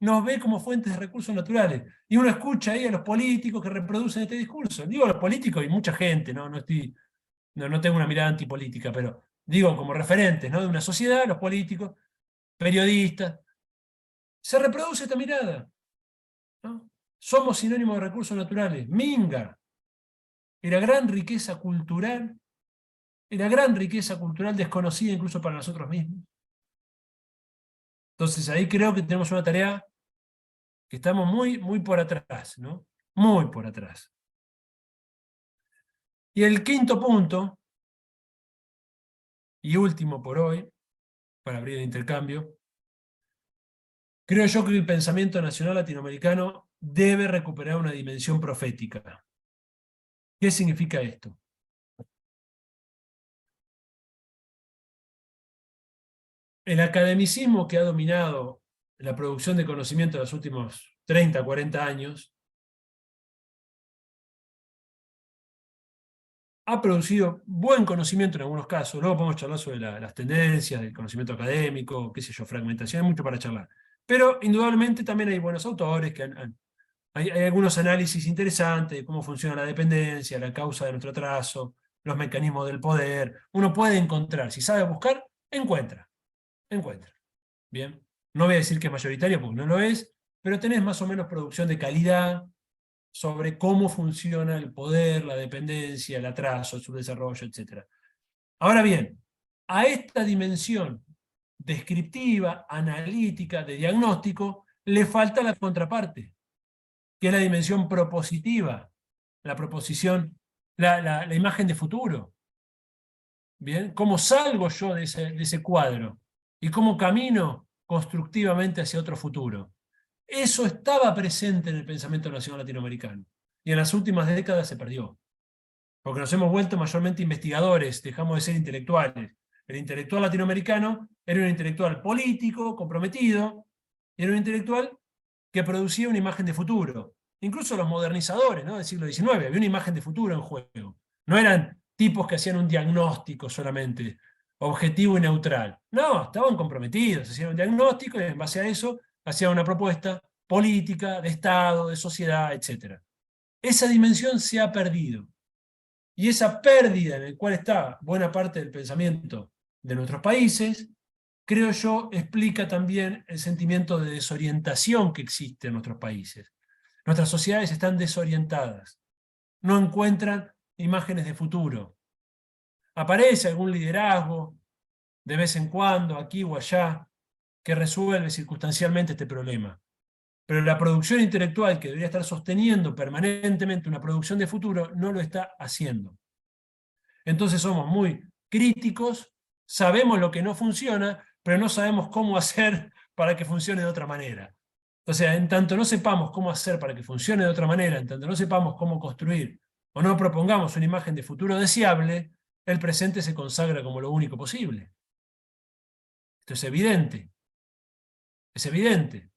Nos ve como fuentes de recursos naturales. Y uno escucha ahí a los políticos que reproducen este discurso. Digo a los políticos y mucha gente, ¿no? No tengo una mirada antipolítica, pero digo como referentes, ¿no? De una sociedad, los políticos, periodistas. Se reproduce esta mirada, ¿no? Somos sinónimo de recursos naturales. Minga. Era gran riqueza cultural. Era gran riqueza cultural desconocida incluso para nosotros mismos. Entonces ahí creo que tenemos una tarea que estamos muy, muy por atrás, ¿no? Muy por atrás. Y el quinto punto, y último por hoy, para abrir el intercambio, creo yo que el pensamiento nacional latinoamericano debe recuperar una dimensión profética. ¿Qué significa esto? El academicismo que ha dominado la producción de conocimiento de los últimos 30, 40 años ha producido buen conocimiento en algunos casos. Luego podemos charlar sobre las tendencias del conocimiento académico, qué sé yo, fragmentación, hay mucho para charlar. Pero indudablemente también hay buenos autores que hay algunos análisis interesantes de cómo funciona la dependencia, la causa de nuestro atraso, los mecanismos del poder. Uno puede encontrar, si sabe buscar, encuentra. Bien, no voy a decir que es mayoritario porque no lo es, pero tenés más o menos producción de calidad sobre cómo funciona el poder, la dependencia, el atraso, el subdesarrollo, etc. Ahora bien, a esta dimensión descriptiva, analítica, de diagnóstico, le falta la contraparte, que es la dimensión propositiva, la proposición, la imagen de futuro. ¿Bien? ¿Cómo salgo yo de ese cuadro? ¿Y cómo camino constructivamente hacia otro futuro? Eso estaba presente en el pensamiento nacional latinoamericano. Y en las últimas décadas se perdió. Porque nos hemos vuelto mayormente investigadores, dejamos de ser intelectuales. El intelectual latinoamericano era un intelectual político, comprometido, y era un intelectual que producía una imagen de futuro. Incluso los modernizadores, ¿no?, del siglo XIX, había una imagen de futuro en juego. No eran tipos que hacían un diagnóstico solamente, objetivo y neutral. No, estaban comprometidos, hacían un diagnóstico y en base a eso hacían una propuesta política, de Estado, de sociedad, etc. Esa dimensión se ha perdido. Y esa pérdida en la cual está buena parte del pensamiento de nuestros países creo yo, explica también el sentimiento de desorientación que existe en nuestros países. Nuestras sociedades están desorientadas, no encuentran imágenes de futuro. Aparece algún liderazgo, de vez en cuando, aquí o allá, que resuelve circunstancialmente este problema. Pero la producción intelectual, que debería estar sosteniendo permanentemente una producción de futuro, no lo está haciendo. Entonces somos muy críticos, sabemos lo que no funciona, pero no sabemos cómo hacer para que funcione de otra manera. O sea, en tanto no sepamos cómo hacer para que funcione de otra manera, en tanto no sepamos cómo construir o no propongamos una imagen de futuro deseable, el presente se consagra como lo único posible. Esto es evidente. Es evidente.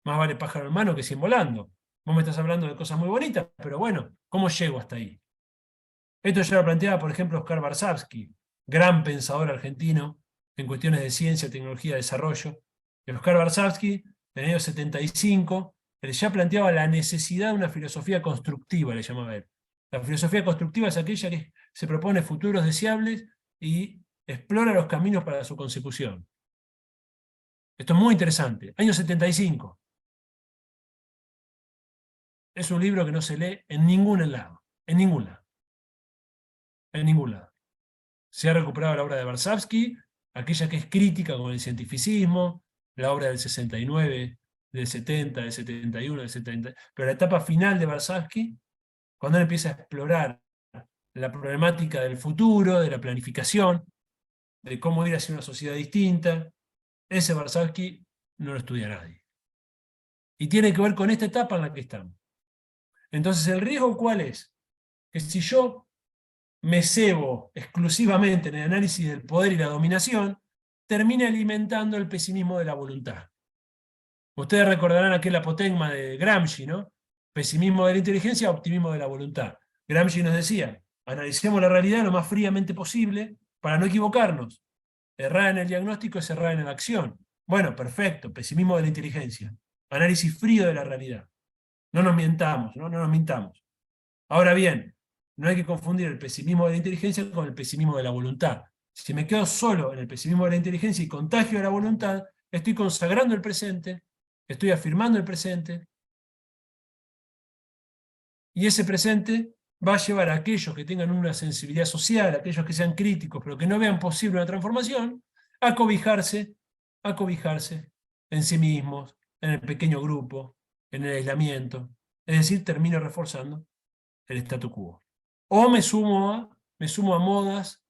Más vale pájaro en mano que 100 volando. Vos me estás hablando de cosas muy bonitas, pero bueno, ¿cómo llego hasta ahí? Esto ya lo planteaba, por ejemplo, Oscar Barsavsky, gran pensador argentino en cuestiones de ciencia, tecnología, desarrollo. Y Oscar Barsavsky, en el año 75, él ya planteaba la necesidad de una filosofía constructiva, le llamaba él. La filosofía constructiva es aquella que se propone futuros deseables y explora los caminos para su consecución. Esto es muy interesante. Año 75. Es un libro que no se lee en ningún lado. En ningún lado. En ningún lado. Se ha recuperado la obra de Barsavsky, aquella que es crítica con el cientificismo, la obra del 69, del 70, del 71, del 70. Pero la etapa final de Barsavsky, cuando él empieza a explorar la problemática del futuro, de la planificación, de cómo ir hacia una sociedad distinta, ese Barsavsky no lo estudia nadie. Y tiene que ver con esta etapa en la que estamos. Entonces, ¿el riesgo cuál es? Que si yo me cebo exclusivamente en el análisis del poder y la dominación, termine alimentando el pesimismo de la voluntad. Ustedes recordarán aquel apotegma de Gramsci, ¿no? Pesimismo de la inteligencia, optimismo de la voluntad. Gramsci nos decía, analicemos la realidad lo más fríamente posible para no equivocarnos. Errar en el diagnóstico es errar en la acción. Bueno, perfecto, pesimismo de la inteligencia. Análisis frío de la realidad. No nos mientamos, no nos mintamos. Ahora bien, no hay que confundir el pesimismo de la inteligencia con el pesimismo de la voluntad. Si me quedo solo en el pesimismo de la inteligencia y contagio de la voluntad, estoy consagrando el presente, estoy afirmando el presente, y ese presente va a llevar a aquellos que tengan una sensibilidad social, a aquellos que sean críticos, pero que no vean posible una transformación, a cobijarse en sí mismos, en el pequeño grupo, en el aislamiento. Es decir, termino reforzando el statu quo. O me sumo a modas,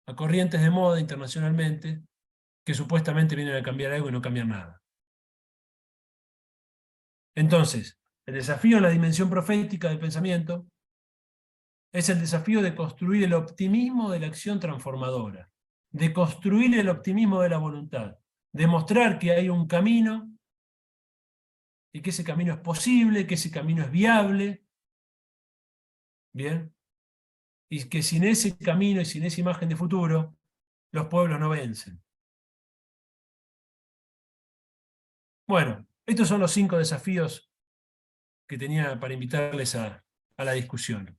a corrientes de moda internacionalmente, que supuestamente vienen a cambiar algo y no cambian nada. Entonces, el desafío en la dimensión profética del pensamiento es el desafío de construir el optimismo de la acción transformadora, de construir el optimismo de la voluntad, de mostrar que hay un camino y que ese camino es posible, que ese camino es viable, ¿bien? Y que sin ese camino y sin esa imagen de futuro, los pueblos no vencen. Bueno, estos son los 5 desafíos que tenía para invitarles a la discusión.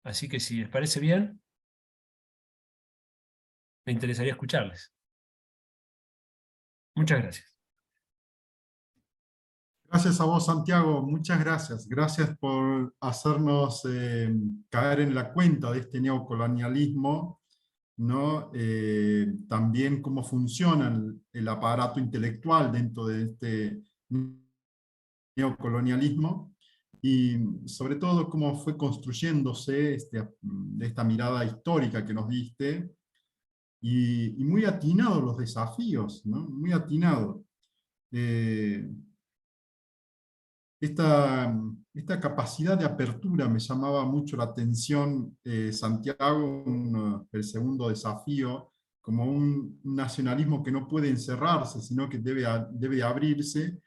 Así que si les parece bien, me interesaría escucharles. Muchas gracias. Gracias a vos, Santiago, muchas gracias. Gracias por hacernos caer en la cuenta de este neocolonialismo, ¿no? También cómo funciona el aparato intelectual dentro de este neocolonialismo, y sobre todo cómo fue construyéndose de esta mirada histórica que nos diste, y muy atinados los desafíos, ¿no? Muy atinados. Esta capacidad de apertura me llamaba mucho la atención, Santiago, el segundo desafío, como un nacionalismo que no puede encerrarse, sino que debe abrirse.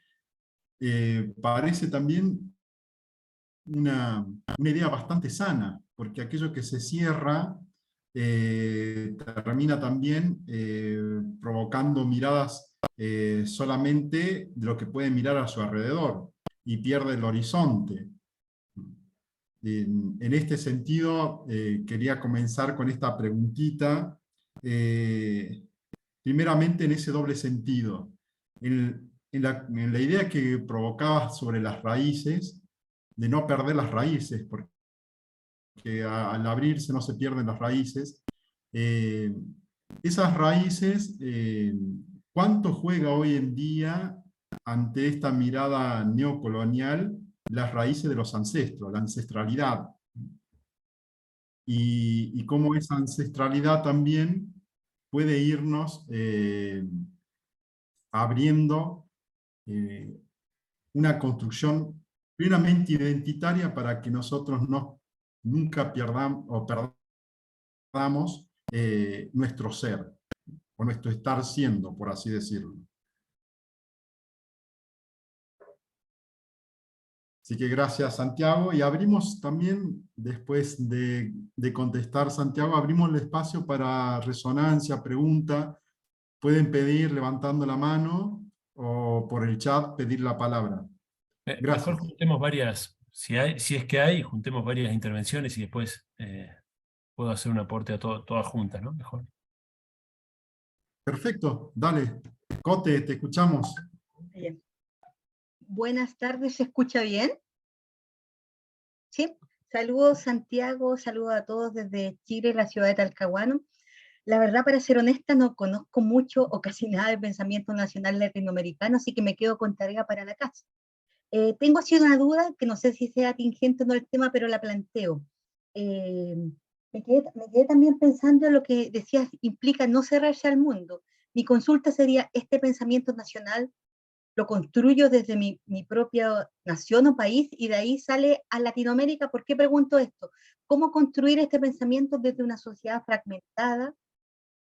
Parece también una idea bastante sana, porque aquello que se cierra termina también provocando miradas solamente de lo que pueden mirar a su alrededor, y pierde el horizonte. En este sentido, quería comenzar con esta preguntita primeramente en ese doble sentido. En la idea que provocabas sobre las raíces, de no perder las raíces, porque al abrirse no se pierden las raíces. Eh, Esas raíces, ¿cuánto juega hoy en día ante esta mirada neocolonial las raíces de los ancestros, la ancestralidad? Y cómo esa ancestralidad también puede irnos abriendo una construcción plenamente identitaria para que nosotros nunca perdamos nuestro ser, o nuestro estar siendo, por así decirlo. Así que gracias, Santiago. Y abrimos también, después de contestar Santiago, abrimos el espacio para resonancia, pregunta. Pueden pedir levantando la mano o por el chat pedir la palabra. Mejor Gracias. juntemos varias, si es que hay, juntemos varias intervenciones y después puedo hacer un aporte a todas juntas, ¿no? Mejor. Perfecto, dale. Cote, te escuchamos. Bien. Buenas tardes, ¿se escucha bien? Sí. Saludos, Santiago, saludos a todos desde Chile, la ciudad de Talcahuano. La verdad, para ser honesta, no conozco mucho o casi nada del pensamiento nacional latinoamericano, así que me quedo con tarea para la casa. Tengo así una duda, que no sé si sea atingente o no el tema, pero la planteo. Eh, me quedé también pensando en lo que decías, implica no cerrarse al mundo. Mi consulta sería, ¿este pensamiento nacional lo construyo desde mi propia nación o país y de ahí sale a Latinoamérica? ¿Por qué pregunto esto? ¿Cómo construir este pensamiento desde una sociedad fragmentada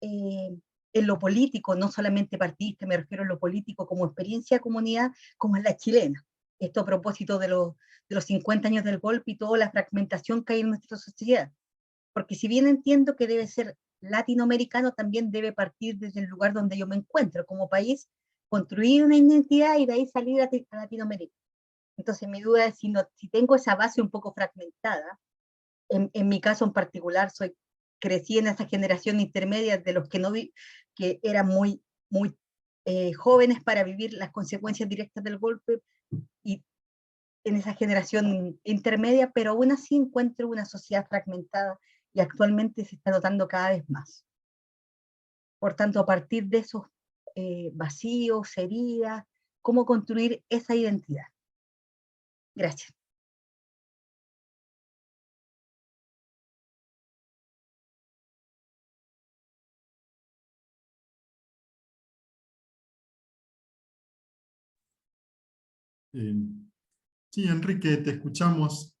eh, en lo político, no solamente partidista, me refiero a lo político como experiencia de comunidad, como es la chilena? Esto a propósito de los 50 años del golpe y toda la fragmentación que hay en nuestra sociedad. Porque si bien entiendo que debe ser latinoamericano, también debe partir desde el lugar donde yo me encuentro como país, construir una identidad y de ahí salir a Latinoamérica. Entonces mi duda es si tengo esa base un poco fragmentada, en mi caso en particular, crecí en esa generación intermedia de los que, no que eran muy jóvenes para vivir las consecuencias directas del golpe, y en esa generación intermedia, pero aún así encuentro una sociedad fragmentada y actualmente se está notando cada vez más. Por tanto, a partir de esos vacíos, heridas, ¿cómo construir esa identidad? Gracias. Eh, sí, Enrique, te escuchamos.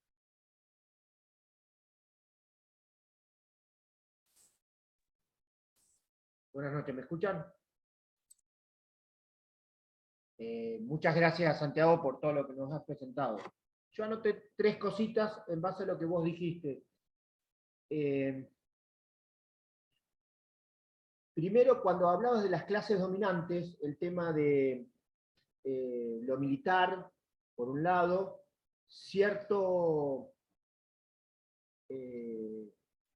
Buenas noches, ¿me escuchan? Muchas gracias, Santiago, por todo lo que nos has presentado. Yo anoté 3 cositas en base a lo que vos dijiste. Primero, cuando hablabas de las clases dominantes, el tema de lo militar, por un lado, cierto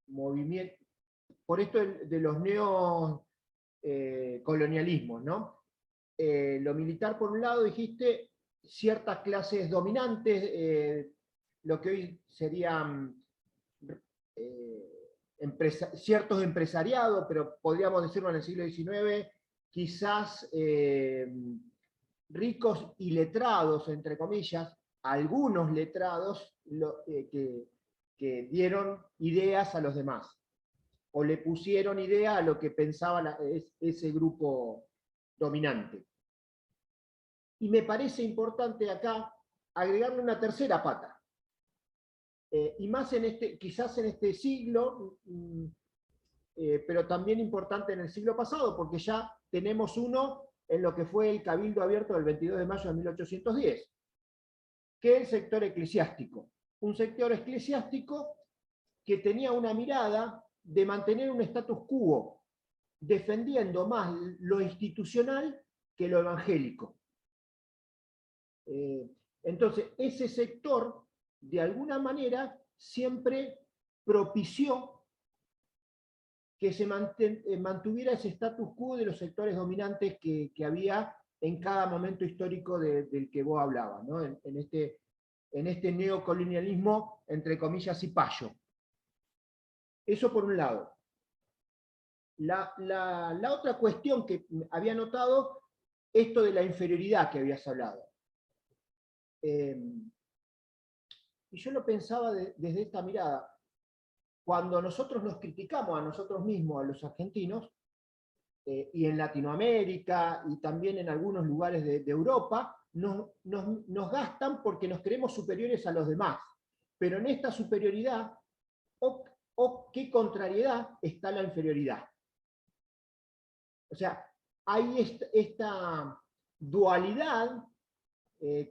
movimiento, por esto de los neocolonialismos, ¿no? Lo militar, por un lado, dijiste ciertas clases dominantes, lo que hoy serían ciertos empresariados, pero podríamos decirlo en el siglo XIX, quizás ricos y letrados, entre comillas, algunos letrados que dieron ideas a los demás, o le pusieron idea a lo que pensaba ese grupo dominante. Y me parece importante acá agregarle una tercera pata. Y más quizás en este siglo, pero también importante en el siglo pasado, porque ya tenemos uno en lo que fue el Cabildo Abierto del 22 de mayo de 1810, que es el sector eclesiástico. Un sector eclesiástico que tenía una mirada de mantener un status quo, defendiendo más lo institucional que lo evangélico. Entonces, ese sector, de alguna manera, siempre propició que se mantuviera ese status quo de los sectores dominantes que había en cada momento histórico del que vos hablabas, ¿no? en este neocolonialismo, entre comillas, y payo. Eso por un lado. La otra cuestión que había notado, esto de la inferioridad que habías hablado. Y yo lo pensaba desde esta mirada. Cuando nosotros nos criticamos a nosotros mismos, a los argentinos, y en Latinoamérica, y también en algunos lugares de Europa, nos gastan porque nos creemos superiores a los demás. Pero en esta superioridad, o qué contrariedad, está la inferioridad. O sea, hay esta dualidad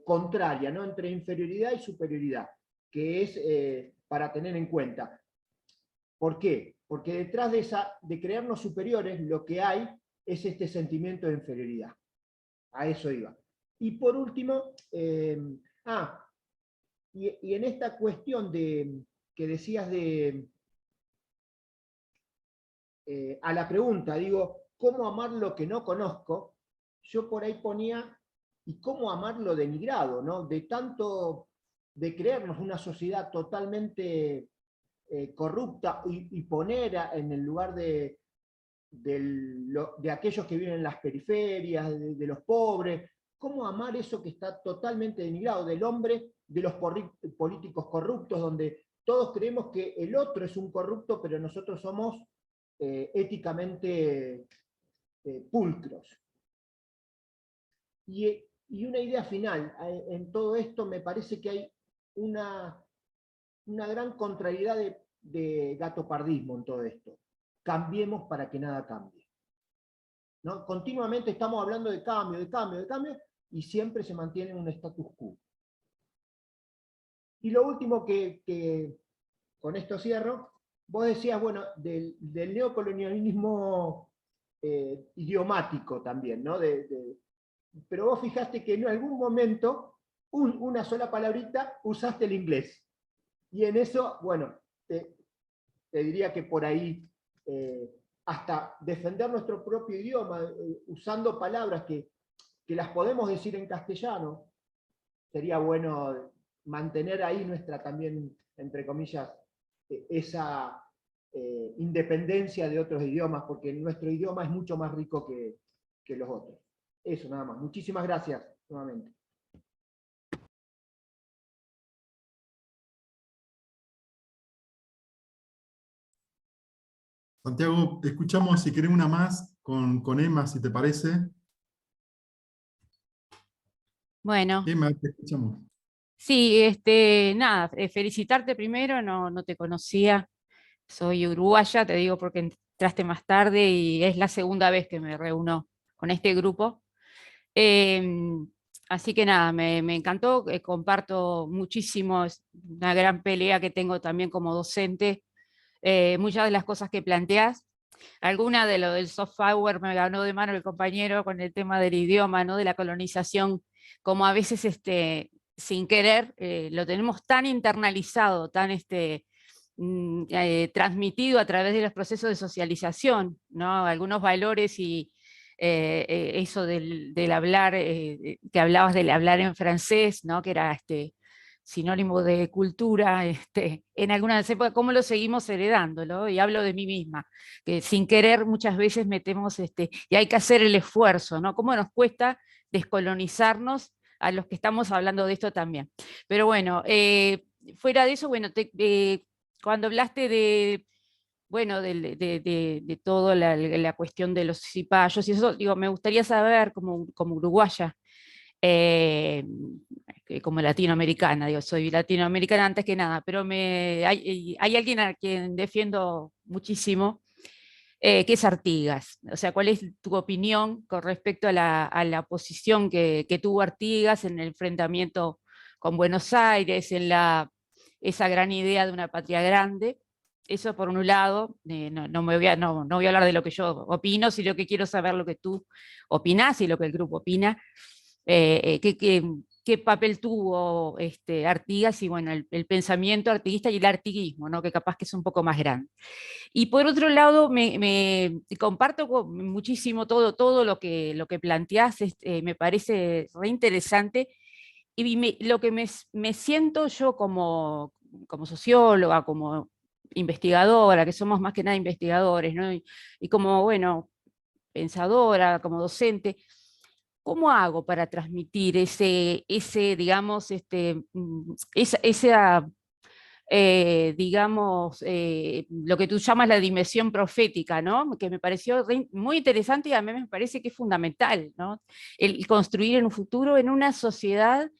contraria, ¿no? Entre inferioridad y superioridad, que es para tener en cuenta. ¿Por qué? Porque detrás de creernos superiores, lo que hay es este sentimiento de inferioridad. A eso iba. Y por último, y en esta cuestión que decías a la pregunta, digo, ¿cómo amar lo que no conozco? Yo por ahí ponía, ¿y cómo amar lo denigrado? ¿No? De creernos una sociedad totalmente corrupta y poner en el lugar de aquellos que viven en las periferias, de los pobres, ¿cómo amar eso que está totalmente denigrado, del hombre, de los políticos corruptos, donde todos creemos que el otro es un corrupto, pero nosotros somos éticamente pulcros? Y una idea final, en todo esto me parece que hay una gran contrariedad de gatopardismo en todo esto. Cambiemos para que nada cambie. ¿No? Continuamente estamos hablando de cambio, y siempre se mantiene un status quo. Y lo último que con esto cierro, vos decías, bueno, del neocolonialismo idiomático también, ¿no? Pero vos fijaste que en algún momento, una sola palabrita, usaste el inglés. Y en eso, bueno, te diría que por ahí, hasta defender nuestro propio idioma, usando palabras que las podemos decir en castellano, sería bueno mantener ahí nuestra también, entre comillas, esa independencia de otros idiomas, porque nuestro idioma es mucho más rico que los otros. Eso nada más. Muchísimas gracias nuevamente. Santiago, escuchamos si querés una más con Emma, si te parece. Bueno, Emma, te escuchamos. sí, nada, felicitarte primero, no te conocía, soy uruguaya, te digo porque entraste más tarde y es la segunda vez que me reúno con este grupo. Así que nada, me encantó, comparto muchísimo, es una gran pelea que tengo también como docente, muchas de las cosas que planteás. Alguna de lo del soft power me ganó de mano el compañero con el tema del idioma, ¿no? De la colonización, como a veces sin querer lo tenemos tan internalizado, tan transmitido a través de los procesos de socialización, ¿no? Algunos valores y eso del hablar, que hablabas del hablar en francés, ¿no? Que era sinónimo de cultura, en algunas épocas, cómo lo seguimos heredando, ¿no? Y hablo de mí misma, que sin querer muchas veces metemos, y hay que hacer el esfuerzo, ¿no? Cómo nos cuesta descolonizarnos a los que estamos hablando de esto también. Pero bueno, fuera de eso, bueno, cuando hablaste de, bueno, de toda la cuestión de los cipayos y eso, digo, me gustaría saber, como uruguaya, como latinoamericana, digo, soy latinoamericana antes que nada, pero hay alguien a quien defiendo muchísimo, que es Artigas. O sea, ¿cuál es tu opinión con respecto a la posición que tuvo Artigas en el enfrentamiento con Buenos Aires, en esa gran idea de una patria grande? Eso por un lado, no voy a hablar de lo que yo opino, sino que quiero saber lo que tú opinás y lo que el grupo opina. qué papel tuvo Artigas y bueno, el pensamiento artiguista y el artiguismo, ¿no? Que capaz que es un poco más grande. Y por otro lado, me comparto muchísimo todo lo que planteás, me parece re interesante, y lo que me siento yo como socióloga, como investigadora, que somos más que nada investigadores, ¿no? Y como, bueno, pensadora, como docente, ¿cómo hago para transmitir digamos, esa digamos, lo que tú llamas la dimensión profética, ¿no? Que me pareció muy interesante y a mí me parece que es fundamental, ¿no? El construir en un futuro en una sociedad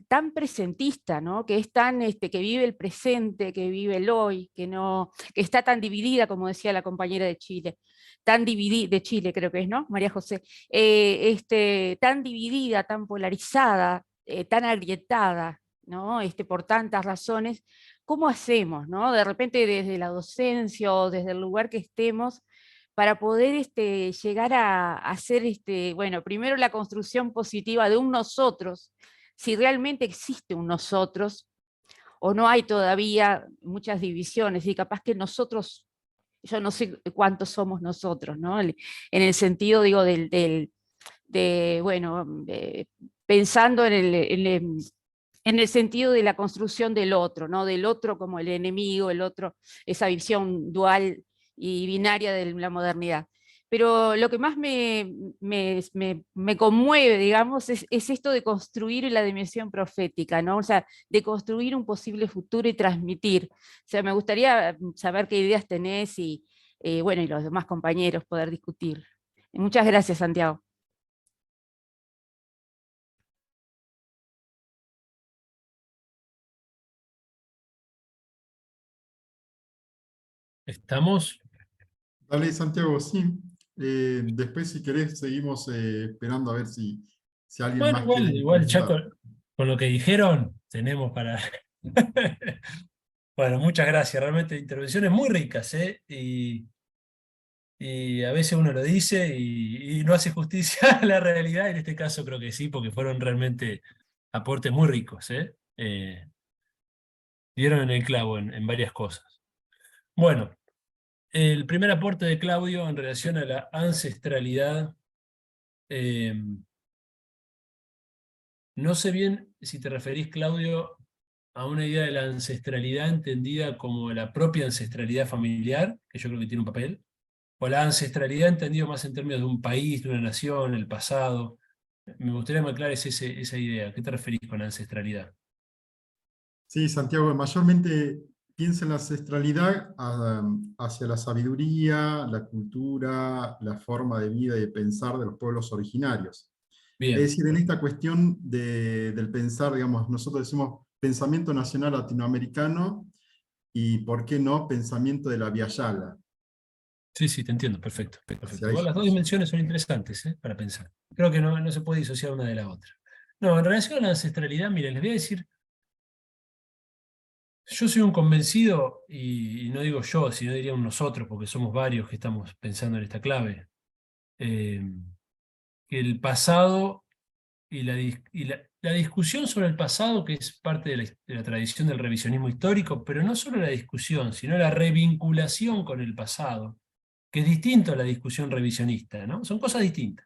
tan presentista, ¿no? Que es tan, que vive el presente, que vive el hoy, que está tan dividida, como decía la compañera de Chile, tan dividida, de Chile creo que es, ¿no? María José, tan dividida, tan polarizada, tan agrietada, ¿no? Por tantas razones. ¿Cómo hacemos, ¿no? De repente desde la docencia o desde el lugar que estemos, para poder llegar a hacer, bueno, primero la construcción positiva de un nosotros, si realmente existe un nosotros, o no hay todavía muchas divisiones, y capaz que nosotros, yo no sé cuántos somos nosotros, ¿no? En el sentido, digo, bueno, pensando en el sentido de la construcción del otro, ¿no? Del otro como el enemigo, el otro, esa visión dual y binaria de la modernidad. Pero lo que más me conmueve, digamos, es esto de construir la dimensión profética, ¿no? O sea, de construir un posible futuro y transmitir. O sea, me gustaría saber qué ideas tenés y, bueno, y los demás compañeros poder discutir. Muchas gracias, Santiago. ¿Estamos? Dale, Santiago, sí. Después, si querés, seguimos esperando a ver si alguien Bueno, más quiere igual ya comentar. con lo que dijeron, tenemos para... Bueno, muchas gracias, realmente intervenciones muy ricas, ¿eh? Y a veces uno lo dice y no hace justicia a la realidad, en este caso creo que sí, porque fueron realmente aportes muy ricos, ¿eh? Dieron en el clavo en varias cosas. Bueno, el primer aporte de Claudio en relación a la ancestralidad, no sé bien si te referís, Claudio, a una idea de la ancestralidad entendida como la propia ancestralidad familiar, que yo creo que tiene un papel, o la ancestralidad entendido más en términos de un país, de una nación, el pasado. Me gustaría que me aclares esa idea. ¿A qué te referís con ancestralidad? Sí, Santiago, mayormente piensa en la ancestralidad hacia la sabiduría, la cultura, la forma de vida y de pensar de los pueblos originarios. Es Bien, decir, en esta cuestión del pensar, digamos, nosotros decimos pensamiento nacional latinoamericano y, ¿por qué no?, pensamiento de la Via Yala. sí, te entiendo, perfecto. Hacia Igual las dos eso. dimensiones son interesantes, para pensar. Creo que no se puede disociar una de la otra. No, en relación a la ancestralidad, miren, les voy a decir, yo soy un convencido, y no digo yo, sino diría un nosotros, porque somos varios que estamos pensando en esta clave, que el pasado y la discusión sobre el pasado, que es parte de la tradición del revisionismo histórico, pero no solo la discusión, sino la revinculación con el pasado, que es distinto a la discusión revisionista, ¿no? Son cosas distintas.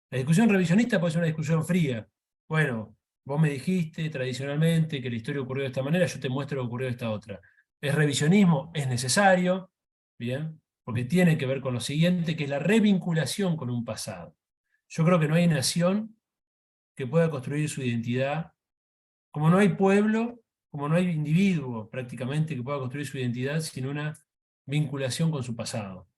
La discusión revisionista puede ser una discusión fría. Bueno, vos me dijiste tradicionalmente que la historia ocurrió de esta manera, yo te muestro que ocurrió de esta otra. ¿Es revisionismo? Es necesario, ¿bien? Porque tiene que ver con lo siguiente, que es la revinculación con un pasado. Yo creo que no hay nación que pueda construir su identidad, como no hay pueblo, como no hay individuo prácticamente que pueda construir su identidad sin una vinculación con su pasado.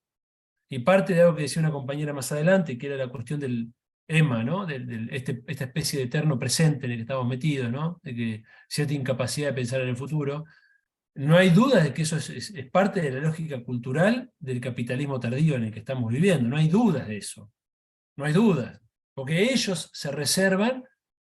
Y parte de algo que decía una compañera más adelante, que era la cuestión del EMA, ¿no? Esta especie de eterno presente en el que estamos metidos, ¿no? De que cierta incapacidad de pensar en el futuro. No hay duda de que eso es parte de la lógica cultural del capitalismo tardío en el que estamos viviendo. No hay dudas de eso. No hay dudas. Porque ellos se reservan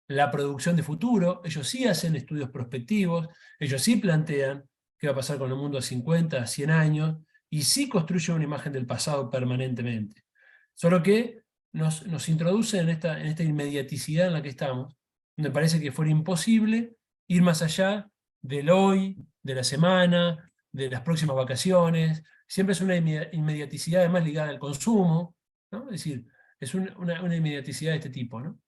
la producción de futuro, ellos sí hacen estudios prospectivos, ellos sí plantean qué va a pasar con el mundo a 50, a 100 años, y sí construyen una imagen del pasado permanentemente. Solo que nos introducen en esta inmediaticidad en la que estamos, Me parece que fuera imposible ir más allá del hoy, de la semana, de las próximas vacaciones. Siempre es una inmediaticidad además ligada al consumo, ¿no? Es decir, es una inmediaticidad de este tipo, ¿no?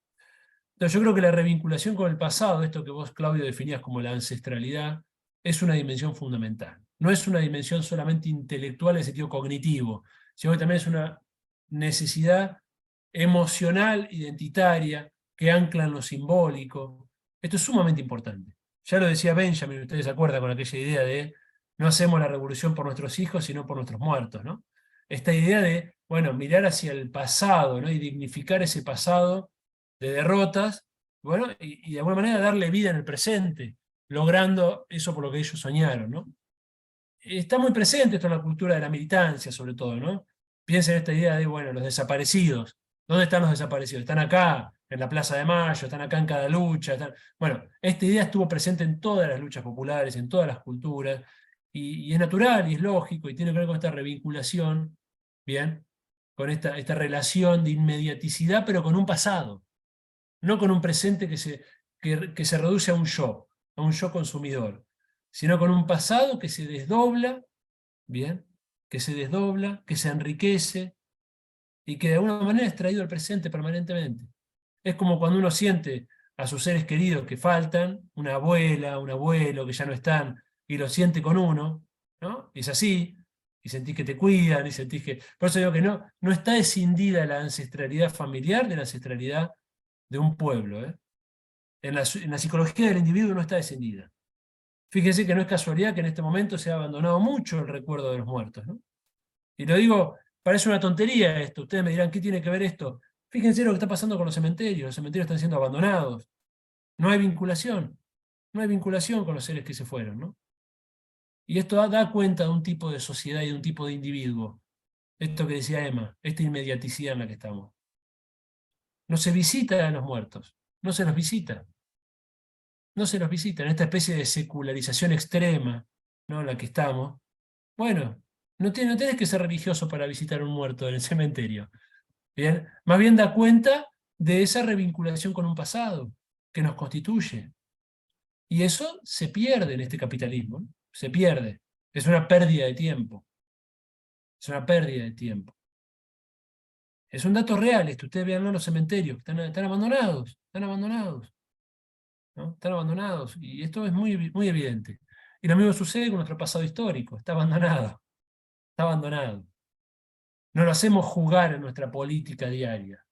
Entonces yo creo que la revinculación con el pasado, esto que vos, Claudio, definías como la ancestralidad, es una dimensión fundamental. No es una dimensión solamente intelectual en sentido cognitivo, sino que también es una necesidad emocional, identitaria, que ancla en lo simbólico. Esto es sumamente importante. Ya lo decía Benjamin, ustedes se acuerdan con aquella idea de no hacemos la revolución por nuestros hijos, sino por nuestros muertos, ¿no? Esta idea de, bueno, mirar hacia el pasado, ¿no? Y dignificar ese pasado de derrotas, bueno, y de alguna manera darle vida en el presente, logrando eso por lo que ellos soñaron, ¿no? Está muy presente esto en la cultura de la militancia, sobre todo, ¿no? Piensen en esta idea de, bueno, los desaparecidos. ¿Dónde están los desaparecidos? Están acá, en la Plaza de Mayo, están acá en cada lucha. Bueno, esta idea estuvo presente en todas las luchas populares, en todas las culturas, y es natural y es lógico, y tiene que ver con esta revinculación, ¿bien? Con esta relación de inmediaticidad, pero con un pasado, no con un presente que se reduce a un yo consumidor, sino con un pasado que se desdobla, ¿bien? Que se desdobla, que se enriquece, y que de alguna manera es traído al presente permanentemente. Es como cuando uno siente a sus seres queridos que faltan, una abuela, un abuelo que ya no están, y lo siente con uno, ¿no? Es así, y sentís que te cuidan, y sentís que... Por eso digo que no está escindida la ancestralidad familiar de la ancestralidad de un pueblo, ¿eh? En la psicología del individuo no está escindida. Fíjense que no es casualidad que en este momento se ha abandonado mucho el recuerdo de los muertos, ¿no? Y lo digo, parece una tontería esto, ustedes me dirán, ¿qué tiene que ver esto? Fíjense lo que está pasando con los cementerios están siendo abandonados, no hay vinculación con los seres que se fueron, ¿no? Y esto da cuenta de un tipo de sociedad y de un tipo de individuo, esto que decía Emma, esta inmediaticidad en la que estamos. No se visita a los muertos, no se los visita. No se los visita, en esta especie de secularización extrema, ¿no?, en la que estamos. Bueno, no tenés que ser religioso para visitar un muerto en el cementerio. ¿Bien? Más bien da cuenta de esa revinculación con un pasado que nos constituye. Y eso se pierde en este capitalismo, ¿no? Se pierde. Es una pérdida de tiempo. Es una pérdida de tiempo. Es un dato real esto. Ustedes vean los cementerios, están abandonados, están abandonados, ¿no? Están abandonados. Y esto es muy, muy evidente. Y lo mismo sucede con nuestro pasado histórico. Está abandonado. Está abandonado. No lo hacemos jugar en nuestra política diaria.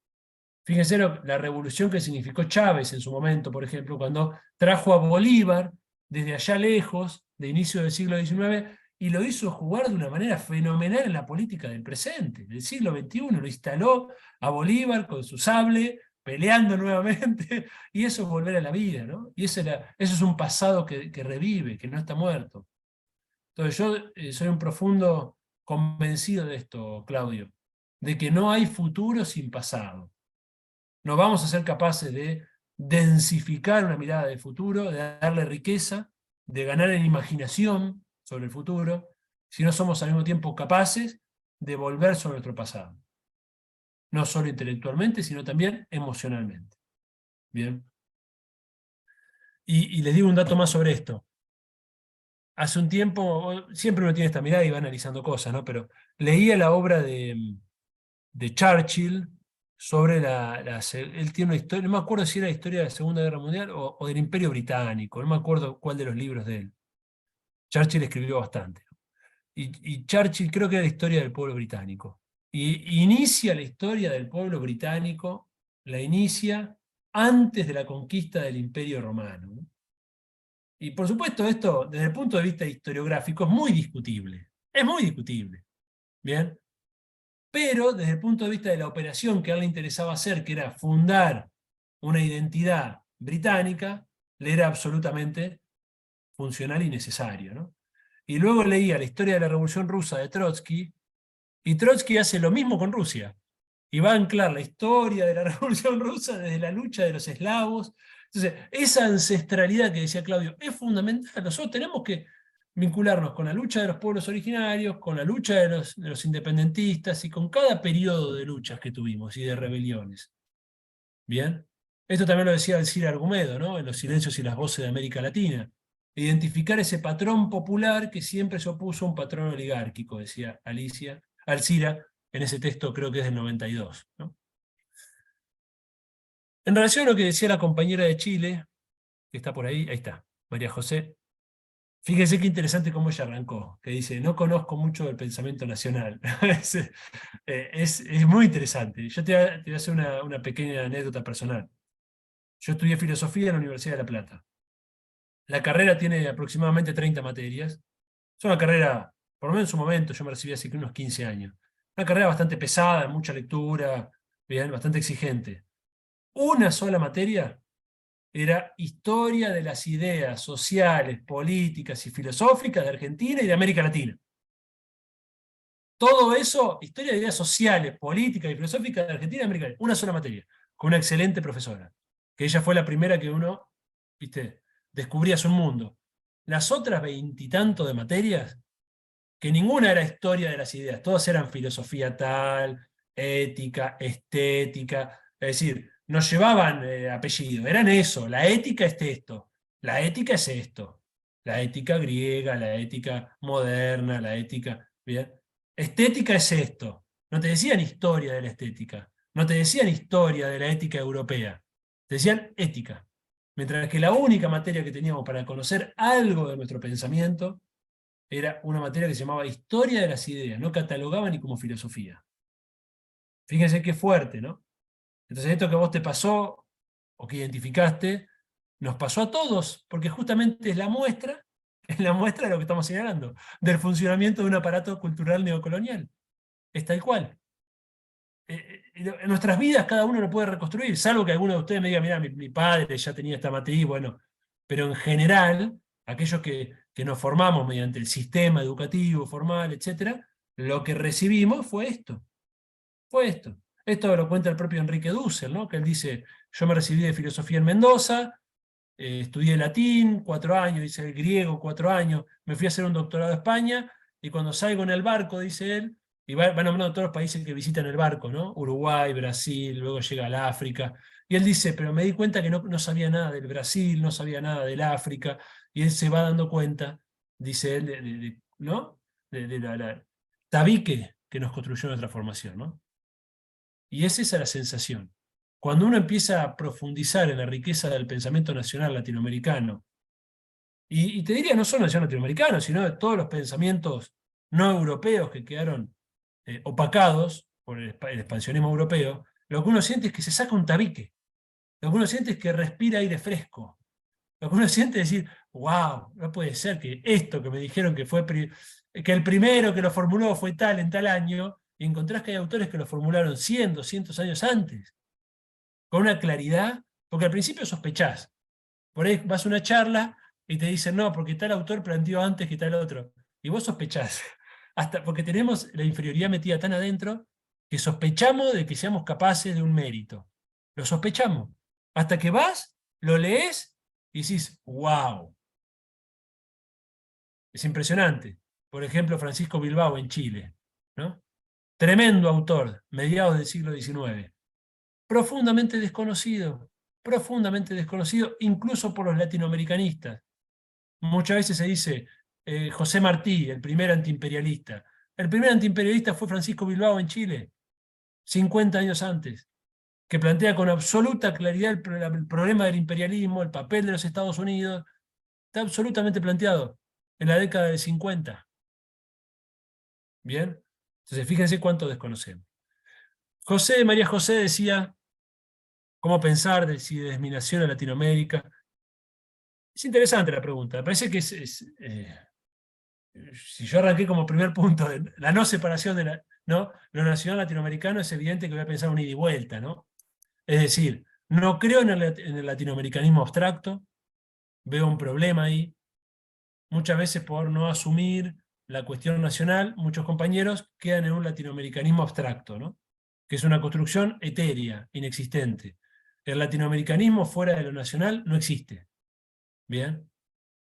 Fíjense la revolución que significó Chávez en su momento, por ejemplo, cuando trajo a Bolívar desde allá lejos, de inicio del siglo XIX, y lo hizo jugar de una manera fenomenal en la política del presente, del siglo XXI. Lo instaló a Bolívar con su sable, peleando nuevamente, y eso es volver a la vida, ¿no? Y eso es un pasado que revive, que no está muerto. Entonces yo soy un profundo convencido de esto, Claudio, de que no hay futuro sin pasado. No vamos a ser capaces de densificar una mirada de futuro, de darle riqueza, de ganar en imaginación sobre el futuro, si no somos al mismo tiempo capaces de volver sobre nuestro pasado. No solo intelectualmente, sino también emocionalmente. Bien. Y les digo un dato más sobre esto. Hace un tiempo, siempre uno tiene esta mirada y va analizando cosas, ¿no? Pero leía la obra de Churchill sobre él tiene una historia, no me acuerdo si era la historia de la Segunda Guerra Mundial o del Imperio Británico, no me acuerdo cuál de los libros de él. Churchill escribió bastante. Y Churchill creo que era la historia del pueblo británico. Y inicia la historia del pueblo británico, la inicia antes de la conquista del Imperio Romano, ¿no? Y por supuesto esto, desde el punto de vista historiográfico, es muy discutible. Es muy discutible. ¿Bien? Pero desde el punto de vista de la operación que a él le interesaba hacer, que era fundar una identidad británica, le era absolutamente funcional y necesario, ¿no? Y luego leía la historia de la Revolución Rusa de Trotsky, y Trotsky hace lo mismo con Rusia, y va a anclar la historia de la Revolución Rusa desde la lucha de los eslavos. Entonces, esa ancestralidad que decía Claudio es fundamental. Nosotros tenemos que vincularnos con la lucha de los pueblos originarios, con la lucha de los independentistas y con cada periodo de luchas que tuvimos y de rebeliones. ¿Bien? Esto también lo decía Alcira Argumedo, ¿no? En Los silencios y las voces de América Latina. Identificar ese patrón popular que siempre se opuso a un patrón oligárquico, decía Alcira, en ese texto creo que es del 92, ¿no? En relación a lo que decía la compañera de Chile, que está por ahí está, María José, fíjense qué interesante cómo ella arrancó, que dice, no conozco mucho del pensamiento nacional. es muy interesante. Yo te voy a hacer una pequeña anécdota personal. Yo estudié filosofía en la Universidad de La Plata. La carrera tiene aproximadamente 30 materias. Es una carrera, por lo menos en su momento, yo me recibí hace unos 15 años. Una carrera bastante pesada, mucha lectura, bien, bastante exigente. Una sola materia era historia de las ideas sociales, políticas y filosóficas de Argentina y de América Latina. Todo eso, historia de ideas sociales, políticas y filosóficas de Argentina y América Latina. Una sola materia, con una excelente profesora, que ella fue la primera que uno, viste, descubría su mundo. Las otras 20 y tanto de materias, que ninguna era historia de las ideas, todas eran filosofía tal, ética, estética, es decir, no llevaban apellido, eran eso, la ética es esto, la ética es esto, la ética griega, la ética moderna, la ética, ¿bien? Estética es esto, no te decían historia de la estética, no te decían historia de la ética europea, te decían ética. Mientras que la única materia que teníamos para conocer algo de nuestro pensamiento era una materia que se llamaba Historia de las Ideas, no catalogaba ni como filosofía. Fíjense qué fuerte, ¿no? Entonces esto que a vos te pasó, o que identificaste, nos pasó a todos, porque justamente es la muestra de lo que estamos señalando, del funcionamiento de un aparato cultural neocolonial. Es tal cual. En nuestras vidas cada uno lo puede reconstruir, salvo que alguno de ustedes me diga, mira, mi padre ya tenía esta matriz, bueno, pero en general, aquellos que nos formamos mediante el sistema educativo, formal, etc., lo que recibimos fue esto. Fue esto. Esto lo cuenta el propio Enrique Dussel, ¿no? Que él dice, yo me recibí de filosofía en Mendoza, estudié latín 4 años, dice el griego 4 años, me fui a hacer un doctorado a España, y cuando salgo en el barco, dice él, y va nombrando todos los países que visitan el barco, ¿no? Uruguay, Brasil, luego llega al África, y él dice, pero me di cuenta que no sabía nada del Brasil, no sabía nada del África, y él se va dando cuenta, dice él, ¿no? De la tabique que nos construyó nuestra formación, ¿no? Y es esa la sensación. Cuando uno empieza a profundizar en la riqueza del pensamiento nacional latinoamericano, y te diría no solo nacional latinoamericano, sino de todos los pensamientos no europeos que quedaron opacados por el expansionismo europeo, lo que uno siente es que se saca un tabique, lo que uno siente es que respira aire fresco, lo que uno siente es decir, wow, no puede ser que esto que me dijeron que que el primero que lo formuló fue tal en tal año, y encontrás que hay autores que lo formularon 100, 200 años antes, con una claridad, porque al principio sospechás. Por ahí vas a una charla y te dicen, no, porque tal autor planteó antes que tal otro. Y vos sospechás, porque tenemos la inferioridad metida tan adentro que sospechamos de que seamos capaces de un mérito. Lo sospechamos. Hasta que vas, lo lees y decís, wow. Es impresionante. Por ejemplo, Francisco Bilbao en Chile, ¿no? Tremendo autor, mediados del siglo XIX. Profundamente desconocido, incluso por los latinoamericanistas. Muchas veces se dice José Martí, el primer antiimperialista. El primer antiimperialista fue Francisco Bilbao en Chile, 50 años antes, que plantea con absoluta claridad el problema del imperialismo, el papel de los Estados Unidos. Está absolutamente planteado en la década del 50. ¿Bien? Entonces fíjense cuánto desconocemos. María José decía, ¿cómo pensar de disminución en Latinoamérica? Es interesante la pregunta. Me parece que si yo arranqué como primer punto de la no separación de lo nacional latinoamericano, es evidente que voy a pensar un ida y vuelta, ¿no? Es decir, no creo en el latinoamericanismo abstracto, veo un problema ahí. Muchas veces por no asumir la cuestión nacional, muchos compañeros quedan en un latinoamericanismo abstracto, ¿no? Que es una construcción etérea, inexistente. El latinoamericanismo fuera de lo nacional no existe. ¿Bien?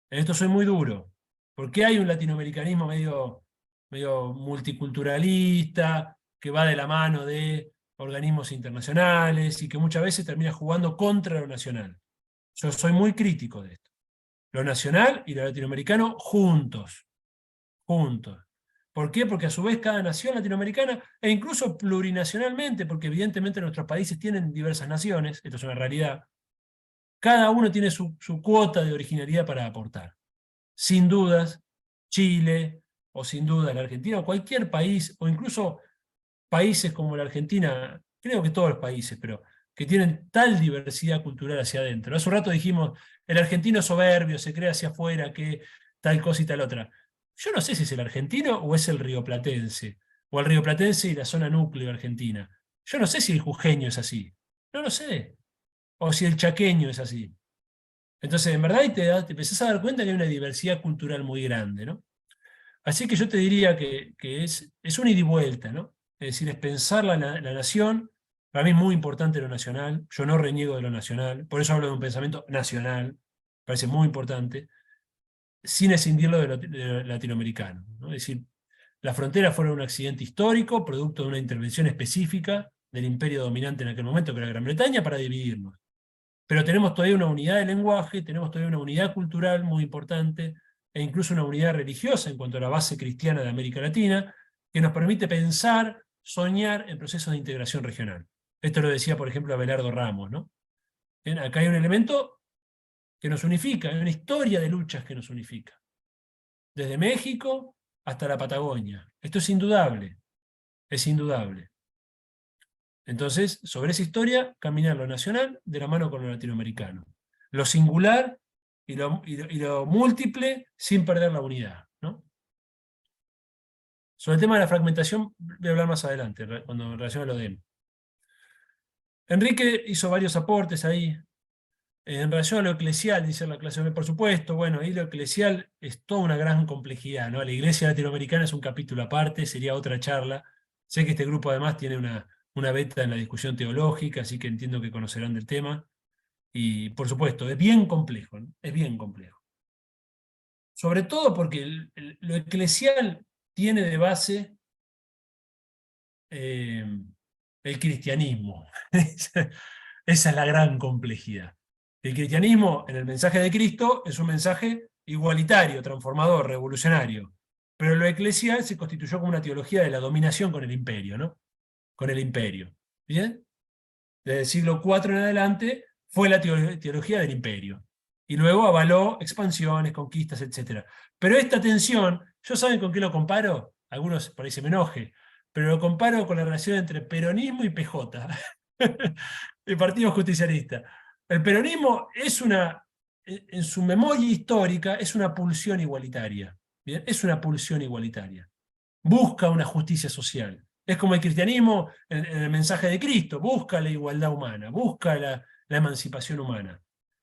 En esto soy muy duro. ¿Por qué hay un latinoamericanismo medio multiculturalista, que va de la mano de, organismos internacionales y que muchas veces termina jugando contra lo nacional. Yo soy muy crítico de esto. Lo nacional y lo latinoamericano juntos. Juntos. ¿Por qué? Porque a su vez cada nación latinoamericana, e incluso plurinacionalmente, porque evidentemente nuestros países tienen diversas naciones, esto es una realidad, cada uno tiene su cuota de originalidad para aportar. Sin dudas, Chile, o sin duda la Argentina, o cualquier país, o incluso países como la Argentina, creo que todos los países, pero que tienen tal diversidad cultural hacia adentro. Hace un rato dijimos, el argentino es soberbio, se cree hacia afuera, que tal cosa y tal otra. Yo no sé si es el argentino o es el rioplatense, o el rioplatense y la zona núcleo argentina. Yo no sé si el jujeño es así, no lo sé, o si el chaqueño es así. Entonces, en verdad, te empezás a dar cuenta que hay una diversidad cultural muy grande, ¿no? Así que yo te diría que es un ida y vuelta, ¿no? Es decir, es pensar la nación. Para mí es muy importante lo nacional, yo no reniego de lo nacional, por eso hablo de un pensamiento nacional, parece muy importante, sin escindirlo de lo latinoamericano, ¿no? Es decir, las fronteras fueron un accidente histórico, producto de una intervención específica del imperio dominante en aquel momento, que era Gran Bretaña, para dividirnos. Pero tenemos todavía una unidad de lenguaje, tenemos todavía una unidad cultural muy importante, e incluso una unidad religiosa en cuanto a la base cristiana de América Latina, que nos permite pensar, soñar en procesos de integración regional. Esto lo decía, por ejemplo, Abelardo Ramos, ¿no? Bien, acá hay un elemento que nos unifica, hay una historia de luchas que nos unifica. Desde México hasta la Patagonia. Esto es indudable, es indudable. Entonces, sobre esa historia, caminar lo nacional de la mano con lo latinoamericano. Lo singular y lo múltiple sin perder la unidad, ¿no? Sobre el tema de la fragmentación voy a hablar más adelante, cuando en relación a lo de... Enrique hizo varios aportes ahí. En relación a lo eclesial, dice la clase B, por supuesto, bueno, ahí lo eclesial es toda una gran complejidad, ¿no? La Iglesia Latinoamericana es un capítulo aparte, sería otra charla. Sé que este grupo además tiene una beta en la discusión teológica, así que entiendo que conocerán del tema. Y por supuesto, es bien complejo, ¿no? Es bien complejo. Sobre todo porque lo eclesial tiene de base el cristianismo. Esa es la gran complejidad. El cristianismo, en el mensaje de Cristo, es un mensaje igualitario, transformador, revolucionario. Pero lo eclesial se constituyó como una teología de la dominación con el imperio, ¿no? Con el imperio. ¿Bien? Desde el siglo IV en adelante fue la teología del imperio. Y luego avaló expansiones, conquistas, etc. Pero esta tensión, ¿yo saben con qué lo comparo? Algunos por ahí se me enoje, pero lo comparo con la relación entre peronismo y PJ, el Partido Justicialista. El peronismo es en su memoria histórica, es una pulsión igualitaria. ¿Bien? Es una pulsión igualitaria. Busca una justicia social. Es como el cristianismo en el mensaje de Cristo, busca la igualdad humana, busca la emancipación humana.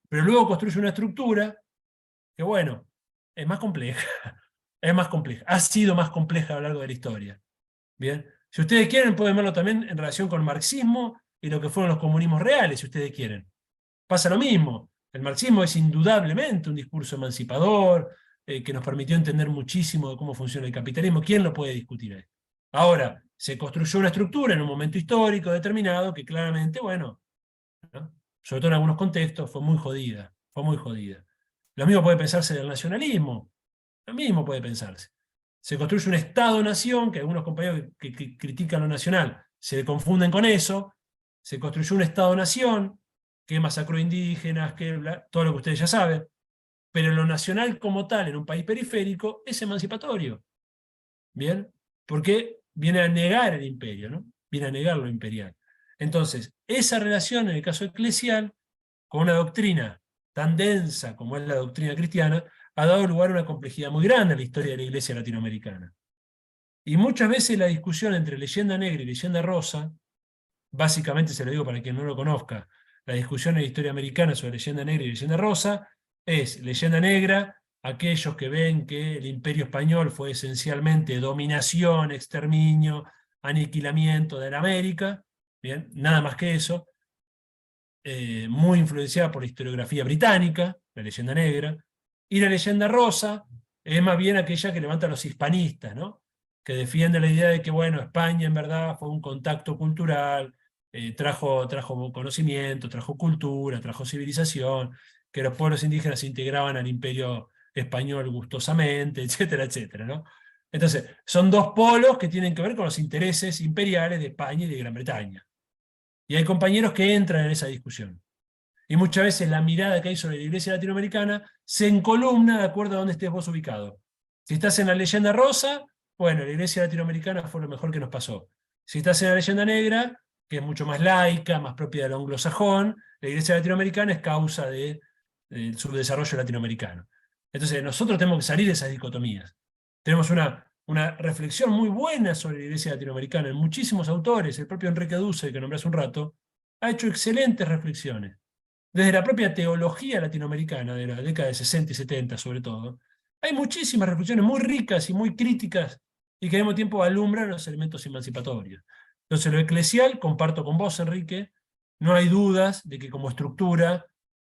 Pero luego construye una estructura que, bueno, es más compleja. Es más compleja. Ha sido más compleja a lo largo de la historia. Bien. Si ustedes quieren, pueden verlo también en relación con el marxismo y lo que fueron los comunismos reales, si ustedes quieren. Pasa lo mismo. El marxismo es indudablemente un discurso emancipador, que nos permitió entender muchísimo de cómo funciona el capitalismo. ¿Quién lo puede discutir ahí? Ahora, se construyó una estructura en un momento histórico determinado que claramente, bueno, ¿no? Sobre todo en algunos contextos, fue muy jodida. Fue muy jodida. Lo mismo puede pensarse del nacionalismo. Lo mismo puede pensarse. Se construye un Estado-nación, que algunos compañeros que critican lo nacional se le confunden con eso. Se construyó un Estado-nación que masacró indígenas, todo lo que ustedes ya saben. Pero lo nacional como tal, en un país periférico, es emancipatorio. ¿Bien? Porque viene a negar el imperio, ¿no? Viene a negar lo imperial. Entonces, esa relación, en el caso eclesial, con una doctrina tan densa como es la doctrina cristiana, ha dado lugar a una complejidad muy grande en la historia de la Iglesia latinoamericana. Y muchas veces la discusión entre leyenda negra y leyenda rosa, básicamente se lo digo para quien no lo conozca, la discusión en la historia americana sobre leyenda negra y leyenda rosa, es leyenda negra, aquellos que ven que el imperio español fue esencialmente dominación, exterminio, aniquilamiento de la América, bien, nada más que eso, muy influenciada por la historiografía británica, la leyenda negra, y la leyenda rosa es más bien aquella que levanta a los hispanistas, ¿no? Que defiende la idea de que, bueno, España en verdad fue un contacto cultural, trajo conocimiento, trajo cultura, trajo civilización, que los pueblos indígenas se integraban al imperio español gustosamente, etcétera, etcétera, ¿no? Entonces, son dos polos que tienen que ver con los intereses imperiales de España y de Gran Bretaña. Y hay compañeros que entran en esa discusión. Y muchas veces la mirada que hay sobre la iglesia latinoamericana se encolumna de acuerdo a dónde estés vos ubicado. Si estás en la leyenda rosa, bueno, la iglesia latinoamericana fue lo mejor que nos pasó. Si estás en la leyenda negra, que es mucho más laica, más propia del anglosajón, la iglesia latinoamericana es causa del subdesarrollo latinoamericano. Entonces nosotros tenemos que salir de esas dicotomías. Tenemos una reflexión muy buena sobre la iglesia latinoamericana en muchísimos autores. El propio Enrique Dussel, que nombré hace un rato, ha hecho excelentes reflexiones. Desde la propia teología latinoamericana, de la década de 60 y 70 sobre todo, hay muchísimas reflexiones muy ricas y muy críticas y que al mismo tiempo alumbran los elementos emancipatorios. Entonces lo eclesial, comparto con vos, Enrique, no hay dudas de que como estructura,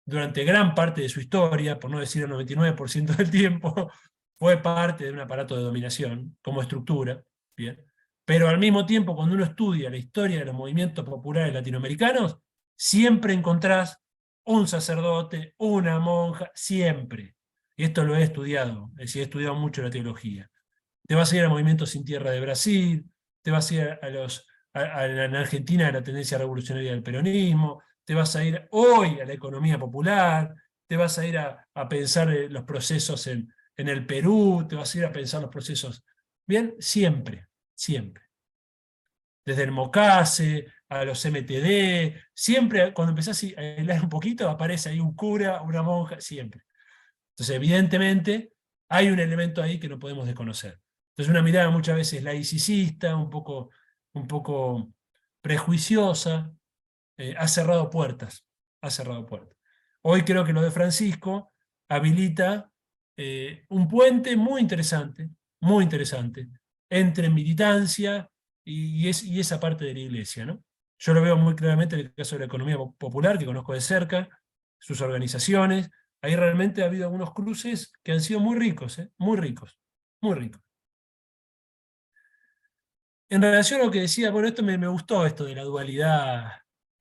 durante gran parte de su historia, por no decir el 99% del tiempo, fue parte de un aparato de dominación, como estructura, ¿bien? Pero al mismo tiempo, cuando uno estudia la historia de los movimientos populares latinoamericanos, siempre encontrás un sacerdote, una monja, siempre. Y esto lo he estudiado, es decir, he estudiado mucho la teología. Te vas a ir al Movimiento Sin Tierra de Brasil, te vas a ir en Argentina a la tendencia revolucionaria del peronismo, te vas a ir hoy a la economía popular, te vas a ir a pensar los procesos en el Perú, te vas a ir a pensar los procesos. Bien, siempre, siempre. Desde el Mocase, a los MTD, siempre cuando empezás a leer un poquito aparece ahí un cura, una monja, siempre. Entonces, evidentemente, hay un elemento ahí que no podemos desconocer. Entonces, una mirada muchas veces laicista, un poco prejuiciosa, ha cerrado puertas, ha cerrado puertas. Hoy creo que lo de Francisco habilita un puente muy interesante, entre militancia y esa parte de la iglesia, ¿no? Yo lo veo muy claramente en el caso de la economía popular, que conozco de cerca, sus organizaciones. Ahí realmente ha habido algunos cruces que han sido muy ricos, muy ricos, muy ricos. En relación a lo que decía, bueno, esto me gustó, esto de la dualidad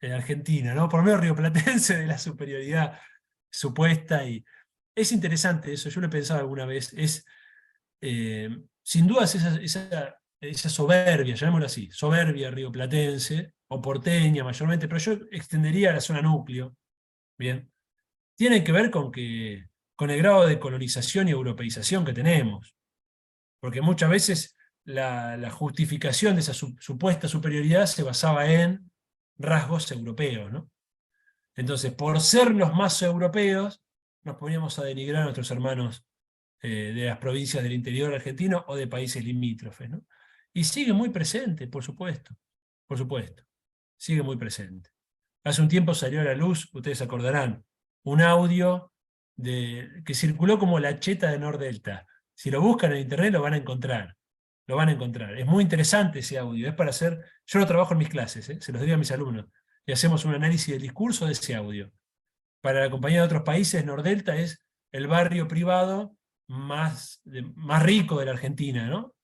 argentina, ¿no? Por lo menos rioplatense, de la superioridad supuesta, y es interesante eso, yo lo he pensado alguna vez, sin dudas esa soberbia, llamémoslo así, soberbia rioplatense, o porteña mayormente, pero yo extendería a la zona núcleo, ¿bien? Tiene que ver con el grado de colonización y europeización que tenemos, porque muchas veces la justificación de esa supuesta superioridad se basaba en rasgos europeos, ¿no? Entonces, por ser los más europeos, nos poníamos a denigrar a nuestros hermanos de las provincias del interior argentino o de países limítrofes, ¿no? Y sigue muy presente, por supuesto, sigue muy presente. Hace un tiempo salió a la luz, ustedes acordarán, un audio que circuló como la cheta de Nordelta. Si lo buscan en internet lo van a encontrar. Lo van a encontrar. Es muy interesante ese audio. Es para hacer. Yo lo trabajo en mis clases, se los doy a mis alumnos. Y hacemos un análisis del discurso de ese audio. Para la compañía de otros países, Nordelta es el barrio privado más rico de la Argentina, ¿no?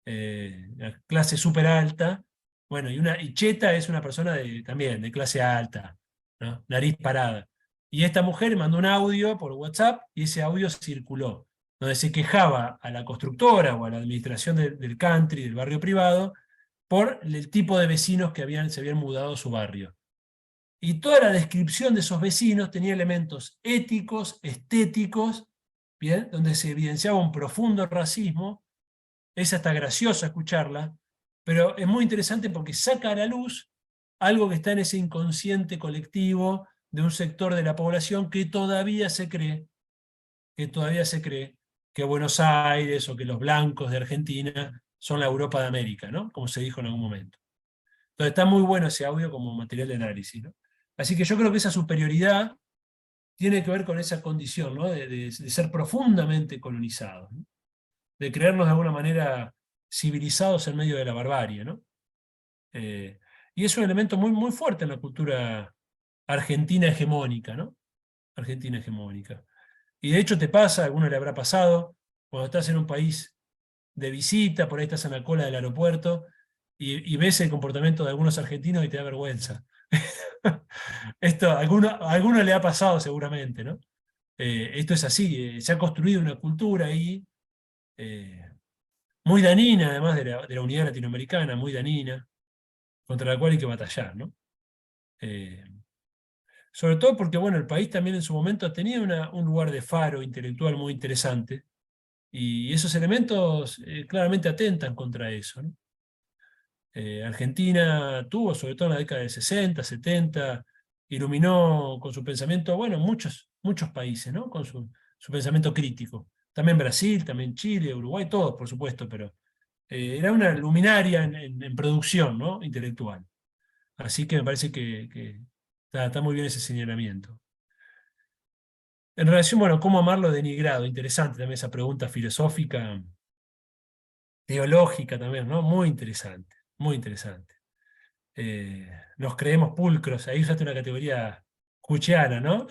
La clase súper alta. Bueno, y cheta es una persona también de clase alta, ¿no? Nariz parada. Y esta mujer mandó un audio por WhatsApp y ese audio circuló, donde se quejaba a la constructora o a la administración del country, del barrio privado, por el tipo de vecinos que se habían mudado a su barrio. Y toda la descripción de esos vecinos tenía elementos éticos, estéticos, ¿bien? Donde se evidenciaba un profundo racismo. Es hasta gracioso escucharla, pero es muy interesante porque saca a la luz algo que está en ese inconsciente colectivo de un sector de la población que todavía se cree que Buenos Aires o que los blancos de Argentina son la Europa de América, ¿no? Como se dijo en algún momento. Entonces está muy bueno ese audio como material de análisis, ¿no? Así que yo creo que esa superioridad tiene que ver con esa condición, ¿no? de ser profundamente colonizados, ¿no? De creernos de alguna manera civilizados en medio de la barbarie, ¿no? Y es un elemento muy, muy fuerte en la cultura argentina hegemónica, ¿no? Argentina hegemónica. Y de hecho te pasa, a alguno le habrá pasado, cuando estás en un país de visita, por ahí estás en la cola del aeropuerto, y ves el comportamiento de algunos argentinos y te da vergüenza. Esto a alguno le ha pasado seguramente, ¿no? Esto es así, se ha construido una cultura ahí muy dañina, además de la unidad latinoamericana, muy dañina, contra la cual hay que batallar, ¿no? Sobre todo porque, bueno, el país también en su momento tenía un lugar de faro intelectual muy interesante, y esos elementos claramente atentan contra eso, ¿no? Argentina tuvo, sobre todo en la década del 60, 70, iluminó con su pensamiento, bueno, muchos países, ¿no? Con su pensamiento crítico. También Brasil, también Chile, Uruguay, todos, por supuesto, pero era una luminaria en producción, ¿no? Intelectual. Así que me parece que está muy bien ese señalamiento. En relación, bueno, ¿cómo amarlo denigrado? Interesante también esa pregunta filosófica, teológica también, ¿no? Muy interesante, muy interesante. Nos creemos pulcros, ahí usaste una categoría cuchiana, ¿no?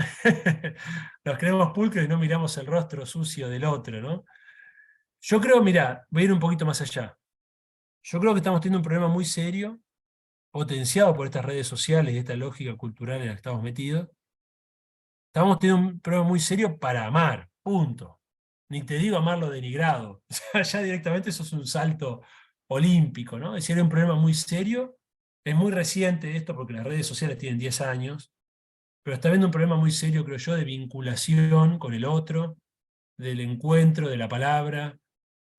Nos creemos pulcros y no miramos el rostro sucio del otro, ¿no? Yo creo, mirá, voy a ir un poquito más allá. Yo creo que estamos teniendo un problema muy serio, potenciado por estas redes sociales y esta lógica cultural en la que estamos metidos. Estamos teniendo un problema muy serio para amar, punto. Ni te digo amarlo denigrado. O sea, ya directamente eso es un salto olímpico, ¿no? Es decir, hay un problema muy serio. Es muy reciente esto porque las redes sociales tienen 10 años, pero está habiendo un problema muy serio, creo yo, de vinculación con el otro, del encuentro, de la palabra.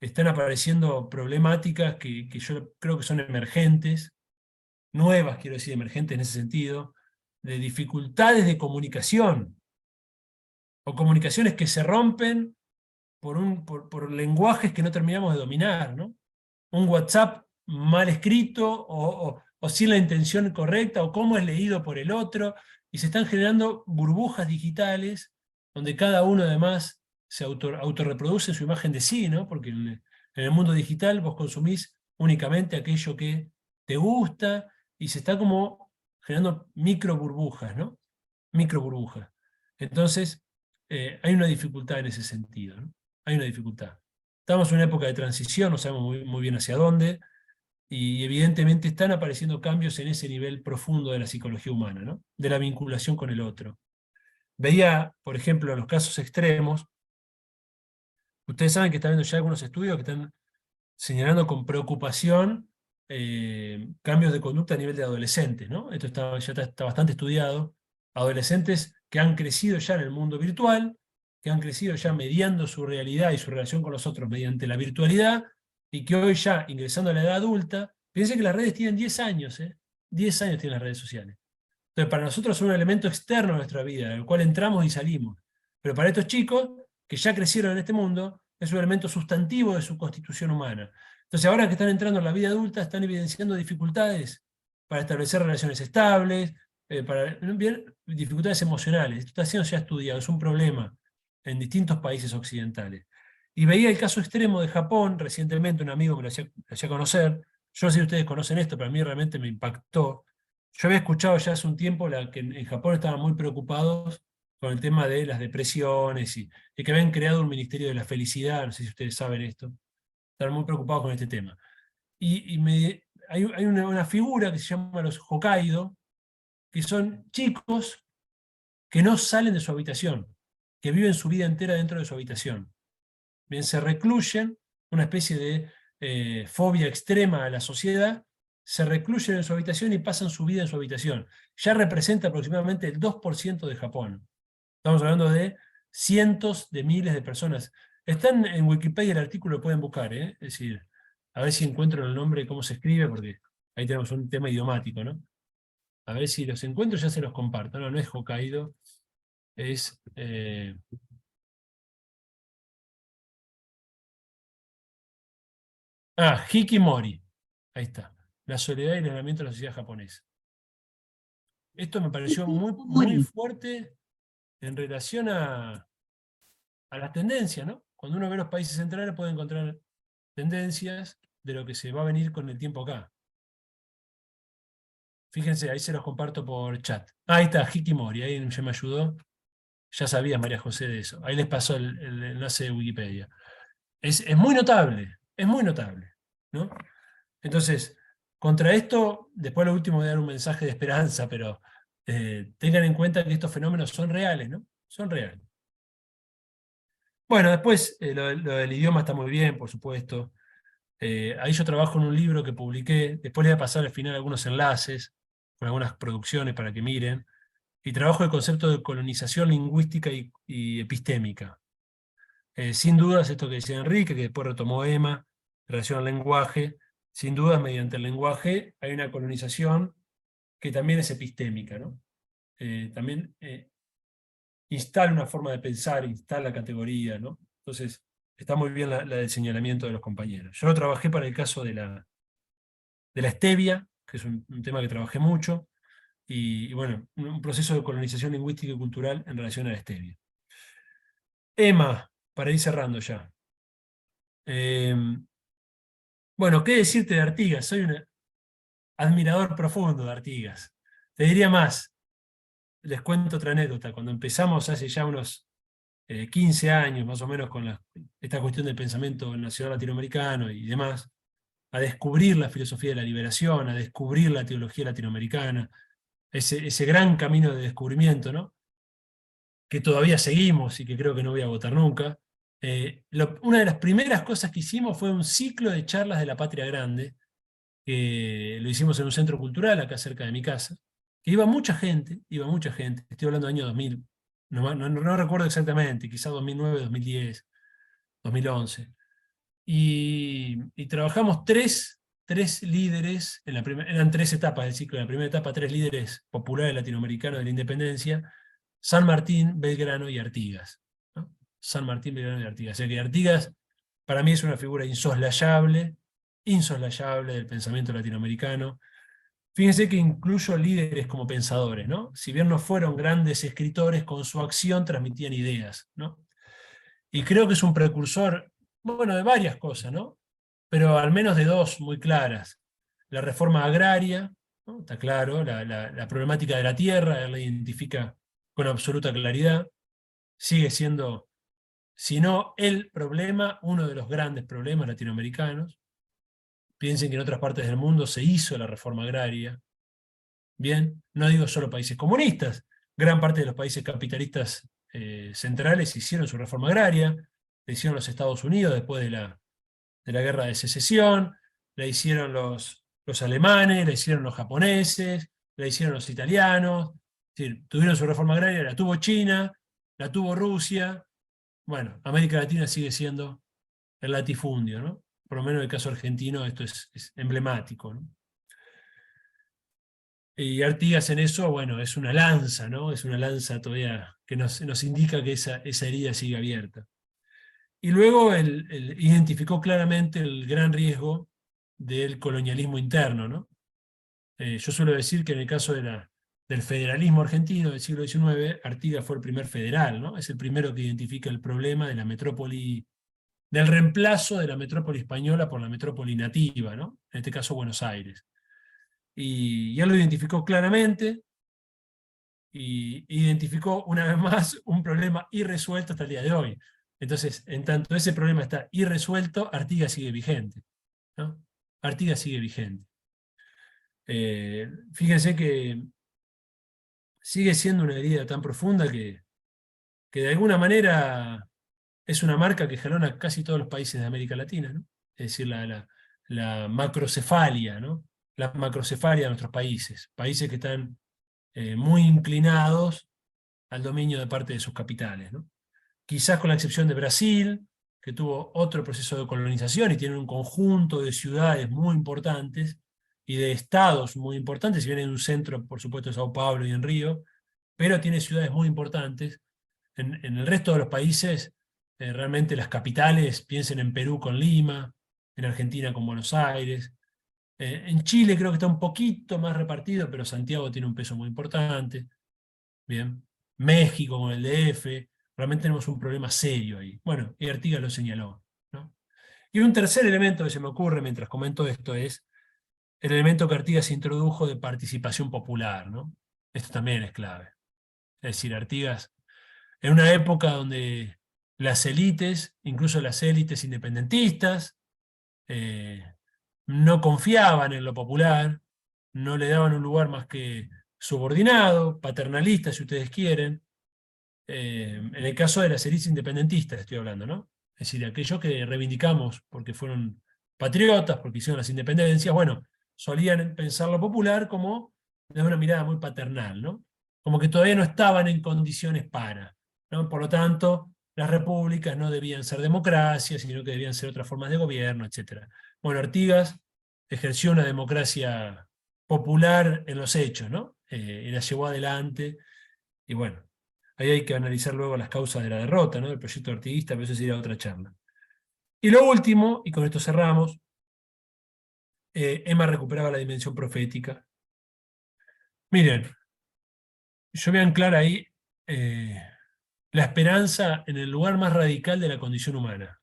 Están apareciendo problemáticas que yo creo que son emergentes, nuevas, quiero decir, emergentes en ese sentido, de dificultades de comunicación, o comunicaciones que se rompen por lenguajes que no terminamos de dominar, ¿no? Un WhatsApp mal escrito o sin la intención correcta, o cómo es leído por el otro, y se están generando burbujas digitales donde cada uno además se autorreproduce su imagen de sí, ¿no? Porque en el mundo digital vos consumís únicamente aquello que te gusta, y se está como generando micro burbujas, ¿no? Micro burbujas. Entonces, hay una dificultad en ese sentido, ¿no? Hay una dificultad. Estamos en una época de transición, no sabemos muy bien hacia dónde, y evidentemente están apareciendo cambios en ese nivel profundo de la psicología humana, ¿no? De la vinculación con el otro. Veía, por ejemplo, los casos extremos. Ustedes saben que están viendo ya algunos estudios que están señalando con preocupación cambios de conducta a nivel de adolescentes, ¿no? Esto ya está bastante estudiado. Adolescentes que han crecido ya en el mundo virtual, que han crecido ya mediando su realidad y su relación con los otros mediante la virtualidad, y que hoy ya, ingresando a la edad adulta, piensen que las redes tienen 10 años, 10 años tienen las redes sociales. Entonces, para nosotros son un elemento externo a nuestra vida, en el cual entramos y salimos. Pero para estos chicos, que ya crecieron en este mundo, es un elemento sustantivo de su constitución humana. Entonces, ahora que están entrando en la vida adulta, están evidenciando dificultades para establecer relaciones estables, dificultades emocionales. Esto está siendo ya estudiado, es un problema en distintos países occidentales. Y veía el caso extremo de Japón, recientemente un amigo me lo hacía conocer. Yo no sé si ustedes conocen esto, pero a mí realmente me impactó. Yo había escuchado ya hace un tiempo que en Japón estaban muy preocupados con el tema de las depresiones, y que habían creado un Ministerio de la Felicidad, no sé si ustedes saben esto. Están muy preocupados con este tema. Hay una figura que se llama los Hokkaido, que son chicos que no salen de su habitación, que viven su vida entera dentro de su habitación. Bien, se recluyen, una especie de fobia extrema a la sociedad, se recluyen en su habitación y pasan su vida en su habitación. Ya representa aproximadamente el 2% de Japón. Estamos hablando de cientos de miles de personas. Están en Wikipedia el artículo, lo pueden buscar, ¿eh? Es decir, a ver si encuentro el nombre, cómo se escribe, porque ahí tenemos un tema idiomático, ¿no? A ver si los encuentro, ya se los comparto. No, no es Hokkaido, es... Hikimori. Ahí está. La soledad y el aislamiento de la sociedad japonesa. Esto me pareció muy fuerte en relación a las tendencias, ¿no? Cuando uno ve los países centrales puede encontrar tendencias de lo que se va a venir con el tiempo acá. Fíjense, ahí se los comparto por chat. Ahí está, Hikimori, ahí ya me ayudó. Ya sabía María José de eso. Ahí les pasó el enlace de Wikipedia. Es muy notable, ¿no? Entonces, Contra esto, después lo último voy a dar un mensaje de esperanza, pero tengan en cuenta que estos fenómenos son reales, ¿no? Son reales. Bueno, después lo del idioma está muy bien, por supuesto. Ahí yo trabajo en un libro que publiqué, después les voy a pasar al final algunos enlaces, con algunas producciones para que miren, y trabajo el concepto de colonización lingüística y epistémica. Sin dudas, esto que decía Enrique, que después retomó Emma, en relación al lenguaje, sin dudas, mediante el lenguaje hay una colonización que también es epistémica, ¿no? También instala una forma de pensar, instala categoría, ¿no? Entonces, está muy bien la del señalamiento de los compañeros. Yo lo trabajé para el caso de la stevia, que es un tema que trabajé mucho, y bueno, un proceso de colonización lingüística y cultural en relación a la stevia. Emma, para ir cerrando ya. Bueno, ¿qué decirte de Artigas? Soy un admirador profundo de Artigas. Te diría más, les cuento otra anécdota. Cuando empezamos hace ya unos 15 años, más o menos, con esta cuestión del pensamiento nacional latinoamericano y demás, a descubrir la filosofía de la liberación, a descubrir la teología latinoamericana, ese gran camino de descubrimiento, ¿no? Que todavía seguimos y que creo que no voy a agotar nunca. Una de las primeras cosas que hicimos fue un ciclo de charlas de la Patria Grande, que lo hicimos en un centro cultural acá cerca de mi casa, que iba mucha gente, estoy hablando del año 2000, no recuerdo exactamente, quizás 2009, 2010, 2011. Y trabajamos tres líderes, eran 3 etapas del ciclo. En la primera etapa, 3 líderes populares latinoamericanos de la independencia: San Martín, Belgrano y Artigas, ¿no? San Martín, Belgrano y Artigas. O sea que Artigas para mí es una figura insoslayable del pensamiento latinoamericano. Fíjense que incluyo líderes como pensadores, ¿no? Si bien no fueron grandes escritores, con su acción transmitían ideas, ¿no? Y creo que es un precursor, bueno, de varias cosas, ¿no? Pero al menos de 2 muy claras. La reforma agraria, ¿no? Está claro, la problemática de la tierra, él la identifica con absoluta claridad. Sigue siendo, si no el problema, uno de los grandes problemas latinoamericanos. Piensen que en otras partes del mundo se hizo la reforma agraria. Bien, no digo solo países comunistas, gran parte de los países capitalistas centrales hicieron su reforma agraria, la hicieron los Estados Unidos después de la Guerra de Secesión, la hicieron los alemanes, la hicieron los japoneses, la hicieron los italianos, es decir, tuvieron su reforma agraria, la tuvo China, la tuvo Rusia. Bueno, América Latina sigue siendo el latifundio, ¿no? Por lo menos en el caso argentino esto es emblemático, ¿no? Y Artigas en eso, bueno, es una lanza, ¿no? Es una lanza todavía que nos indica que esa herida sigue abierta. Y luego él identificó claramente el gran riesgo del colonialismo interno, ¿no? Yo suelo decir que en el caso del federalismo argentino del siglo XIX, Artigas fue el primer federal, ¿no? Es el primero que identifica el problema de la metrópoli, del reemplazo de la metrópoli española por la metrópoli nativa, ¿no? En este caso Buenos Aires. Y él lo identificó claramente, y identificó una vez más un problema irresuelto hasta el día de hoy. Entonces, en tanto ese problema está irresuelto, Artigas sigue vigente, ¿no? Artigas sigue vigente. Fíjense que sigue siendo una herida tan profunda que de alguna manera es una marca que jalona casi todos los países de América Latina, ¿no? Es decir, la macrocefalia, ¿no? La macrocefalia de nuestros países que están muy inclinados al dominio de parte de sus capitales, ¿no? Quizás con la excepción de Brasil, que tuvo otro proceso de colonización y tiene un conjunto de ciudades muy importantes y de estados muy importantes, si bien en un centro, por supuesto, en Sao Paulo y en Río, pero tiene ciudades muy importantes. En el resto de los países, realmente las capitales, piensen en Perú con Lima, en Argentina con Buenos Aires. En Chile creo que está un poquito más repartido, pero Santiago tiene un peso muy importante. Bien. México con el DF, realmente tenemos un problema serio ahí. Bueno, y Artigas lo señaló, ¿no? Y un tercer elemento que se me ocurre mientras comento esto es el elemento que Artigas introdujo de participación popular, ¿no? Esto también es clave. Es decir, Artigas, en una época donde las élites, incluso las élites independentistas, no confiaban en lo popular, no le daban un lugar más que subordinado, paternalista, si ustedes quieren. En el caso de las élites independentistas estoy hablando, ¿no? Es decir, aquellos que reivindicamos porque fueron patriotas, porque hicieron las independencias, bueno, solían pensar lo popular como de una mirada muy paternal, ¿no? Como que todavía no estaban en condiciones para, ¿no? Por lo tanto, las repúblicas no debían ser democracias, sino que debían ser otras formas de gobierno, etc. Bueno, Artigas ejerció una democracia popular en los hechos, ¿no? Y la llevó adelante, y bueno, ahí hay que analizar luego las causas de la derrota, ¿no? Del proyecto artiguista, pero eso sería otra charla. Y lo último, y con esto cerramos, Emma recuperaba la dimensión profética. Miren, yo voy a anclar ahí la esperanza en el lugar más radical de la condición humana.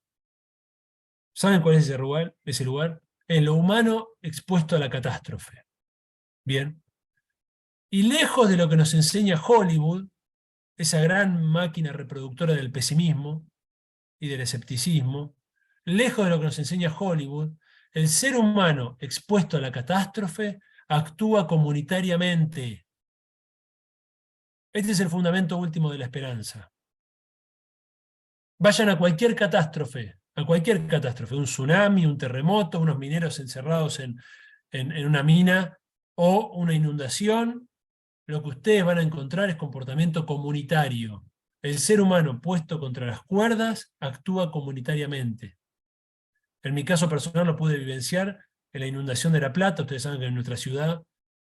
¿Saben cuál es ese lugar? Ese lugar, en lo humano expuesto a la catástrofe. Bien. Y lejos de lo que nos enseña Hollywood, esa gran máquina reproductora del pesimismo y del escepticismo, lejos de lo que nos enseña Hollywood, el ser humano expuesto a la catástrofe actúa comunitariamente. Este es el fundamento último de la esperanza. Vayan a cualquier catástrofe, un tsunami, un terremoto, unos mineros encerrados en una mina o una inundación, lo que ustedes van a encontrar es comportamiento comunitario. El ser humano puesto contra las cuerdas actúa comunitariamente. En mi caso personal lo pude vivenciar en la inundación de La Plata. Ustedes saben que en nuestra ciudad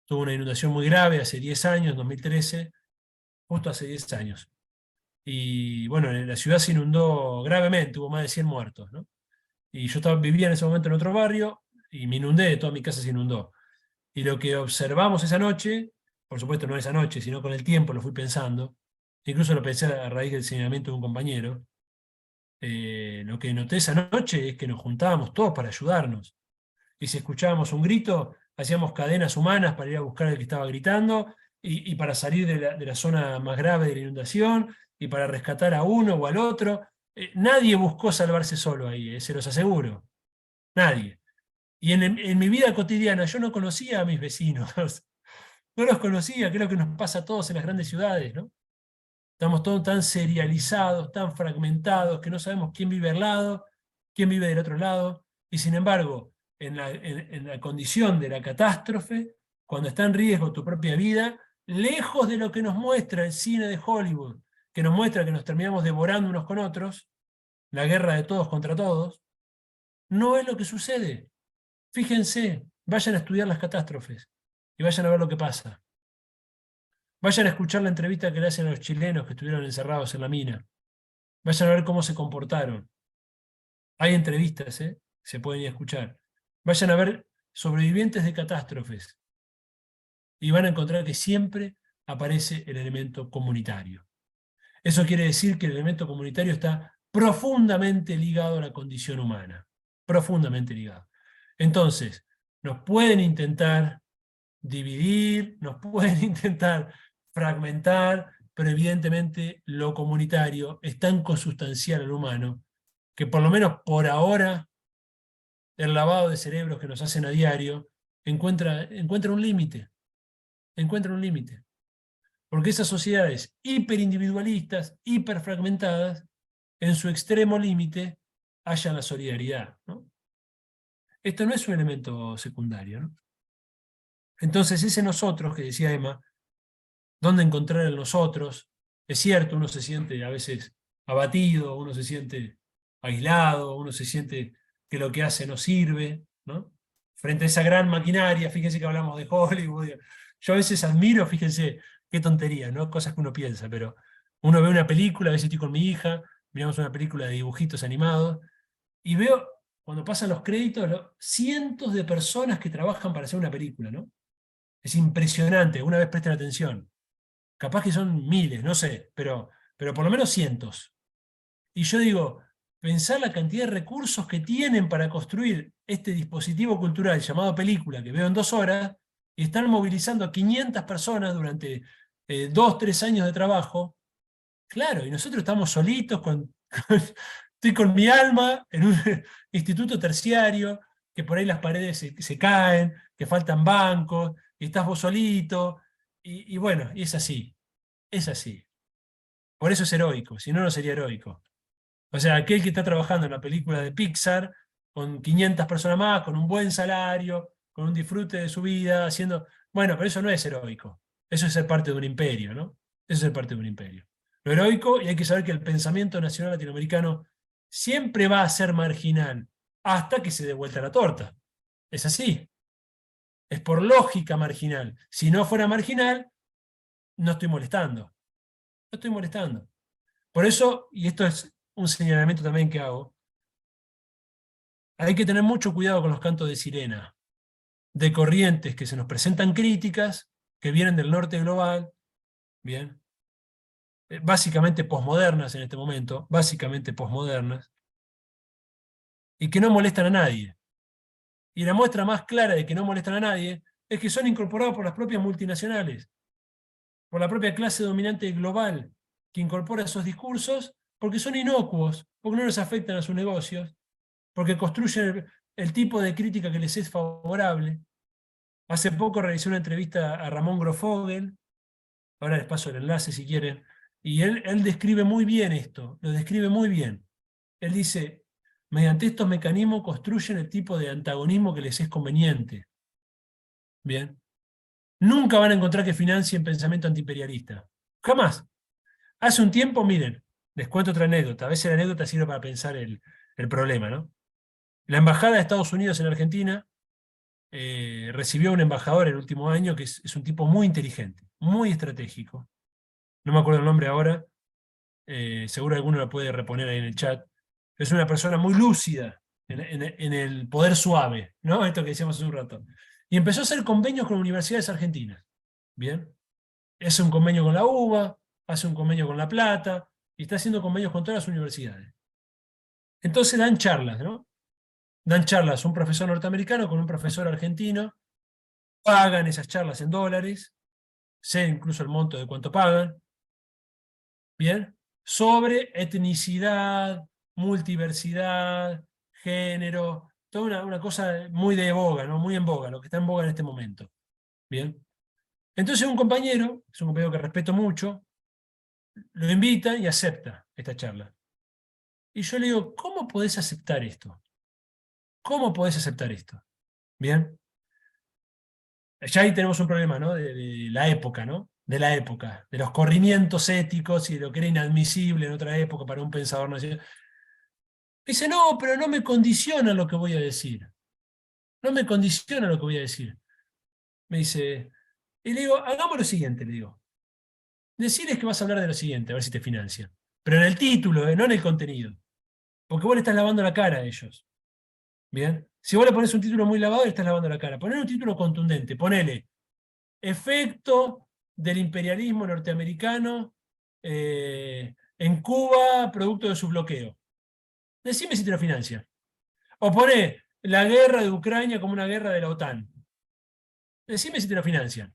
tuvo una inundación muy grave hace 10 años, en 2013, justo hace 10 años. Y bueno, la ciudad se inundó gravemente, hubo más de 100 muertos, ¿no? Y yo vivía en ese momento en otro barrio y me inundé, toda mi casa se inundó. Y lo que observamos esa noche, por supuesto no esa noche, sino con el tiempo lo fui pensando, incluso lo pensé a raíz del señalamiento de un compañero, lo que noté esa noche es que nos juntábamos todos para ayudarnos. Y si escuchábamos un grito, hacíamos cadenas humanas para ir a buscar al que estaba gritando, y para salir de la zona más grave de la inundación, y para rescatar a uno o al otro. Nadie buscó salvarse solo ahí, se los aseguro. Nadie. Y en mi vida cotidiana yo no conocía a mis vecinos. No los conocía, que es lo que nos pasa a todos en las grandes ciudades, ¿no? Estamos todos tan serializados, tan fragmentados, que no sabemos quién vive al lado, quién vive del otro lado, y sin embargo, en la condición de la catástrofe, cuando está en riesgo tu propia vida, lejos de lo que nos muestra el cine de Hollywood, que nos muestra que nos terminamos devorando unos con otros, la guerra de todos contra todos, no es lo que sucede. Fíjense, vayan a estudiar las catástrofes, y vayan a ver lo que pasa. Vayan a escuchar la entrevista que le hacen a los chilenos que estuvieron encerrados en la mina. Vayan a ver cómo se comportaron. Hay entrevistas, se pueden ir a escuchar. Vayan a ver sobrevivientes de catástrofes. Y van a encontrar que siempre aparece el elemento comunitario. Eso quiere decir que el elemento comunitario está profundamente ligado a la condición humana. Profundamente ligado. Entonces, nos pueden intentar dividir, nos pueden intentar fragmentar, pero evidentemente lo comunitario es tan consustancial al humano que por lo menos por ahora el lavado de cerebros que nos hacen a diario encuentra un límite. Encuentra un límite. Porque esas sociedades hiperindividualistas, hiperfragmentadas, en su extremo límite hallan la solidaridad, ¿no? Esto no es un elemento secundario, ¿no? Entonces ese nosotros que decía Emma, ¿dónde encontrar el nosotros? Es cierto, uno se siente a veces abatido, uno se siente aislado, uno se siente que lo que hace no sirve, ¿no? Frente a esa gran maquinaria, fíjense que hablamos de Hollywood. Yo a veces admiro, fíjense, qué tontería, ¿no? Cosas que uno piensa, pero uno ve una película, a veces estoy con mi hija, miramos una película de dibujitos animados, y veo, cuando pasan los créditos, cientos de personas que trabajan para hacer una película, ¿no? Es impresionante, una vez presten atención. Capaz que son miles, no sé, pero por lo menos cientos. Y yo digo, pensar la cantidad de recursos que tienen para construir este dispositivo cultural llamado película, que veo en 2 horas, y están movilizando a 500 personas durante 2, 3 años de trabajo. Claro, y nosotros estamos solitos, estoy con mi alma en un instituto terciario, que por ahí las paredes se caen, que faltan bancos, y estás vos solito, y bueno, y es así, es así. Por eso es heroico, si no, no sería heroico. O sea, aquel que está trabajando en una película de Pixar, con 500 personas más, con un buen salario, con un disfrute de su vida, haciendo... Bueno, pero eso no es heroico. Eso es ser parte de un imperio, ¿no? Eso es ser parte de un imperio. Lo heroico, y hay que saber que el pensamiento nacional latinoamericano siempre va a ser marginal, hasta que se dé vuelta la torta. Es así. Es por lógica marginal. Si no fuera marginal, no estoy molestando. No estoy molestando. Por eso, y esto es un señalamiento también que hago, hay que tener mucho cuidado con los cantos de sirena, de corrientes que se nos presentan críticas, que vienen del norte global, bien, básicamente posmodernas en este momento, básicamente posmodernas, y que no molestan a nadie. Y la muestra más clara de que no molestan a nadie es que son incorporados por las propias multinacionales, por la propia clase dominante global, que incorpora esos discursos porque son inocuos, porque no les afectan a sus negocios, porque construyen el tipo de crítica que les es favorable. Hace poco realicé una entrevista a Ramón Grofogel, ahora les paso el enlace si quieren, y él describe muy bien esto, lo describe muy bien. Él dice, mediante estos mecanismos construyen el tipo de antagonismo que les es conveniente. Bien. Nunca van a encontrar que financien pensamiento antiimperialista. Jamás. Hace un tiempo, miren, les cuento otra anécdota. A veces la anécdota sirve para pensar el problema, ¿no? La Embajada de Estados Unidos en Argentina recibió un embajador el último año que es un tipo muy inteligente, muy estratégico. No me acuerdo el nombre ahora, seguro alguno lo puede reponer ahí en el chat. Es una persona muy lúcida en el poder suave, ¿no? Esto que decíamos hace un rato. Y empezó a hacer convenios con universidades argentinas. Bien. Hace un convenio con la UBA, hace un convenio con La Plata, y está haciendo convenios con todas las universidades. Entonces dan charlas, ¿no? Dan charlas un profesor norteamericano con un profesor argentino, pagan esas charlas en dólares, sé incluso el monto de cuánto pagan, ¿bien? Sobre etnicidad, multiversidad, género, toda una cosa muy de boga, ¿no? Muy en boga, lo que está en boga en este momento. ¿Bien? Entonces un compañero, es un compañero que respeto mucho, lo invita y acepta esta charla. Y yo le digo, ¿cómo podés aceptar esto? ¿Cómo podés aceptar esto? ¿Bien? Ya ahí tenemos un problema, ¿no? De la época, ¿no? De la época, de los corrimientos éticos y de lo que era inadmisible en otra época para un pensador nacional. Dice, no, pero no me condiciona lo que voy a decir. No me condiciona lo que voy a decir. Me dice, y le digo, hagamos lo siguiente, le digo. Decirles que vas a hablar de lo siguiente, a ver si te financian. Pero en el título, no en el contenido. Porque vos le estás lavando la cara a ellos. ¿Bien? Si vos le pones un título muy lavado, le estás lavando la cara. Poner un título contundente. Ponele efecto del imperialismo norteamericano en Cuba, producto de su bloqueo. Decime si te lo financia. O poné la guerra de Ucrania como una guerra de la OTAN. Decime si te lo financian.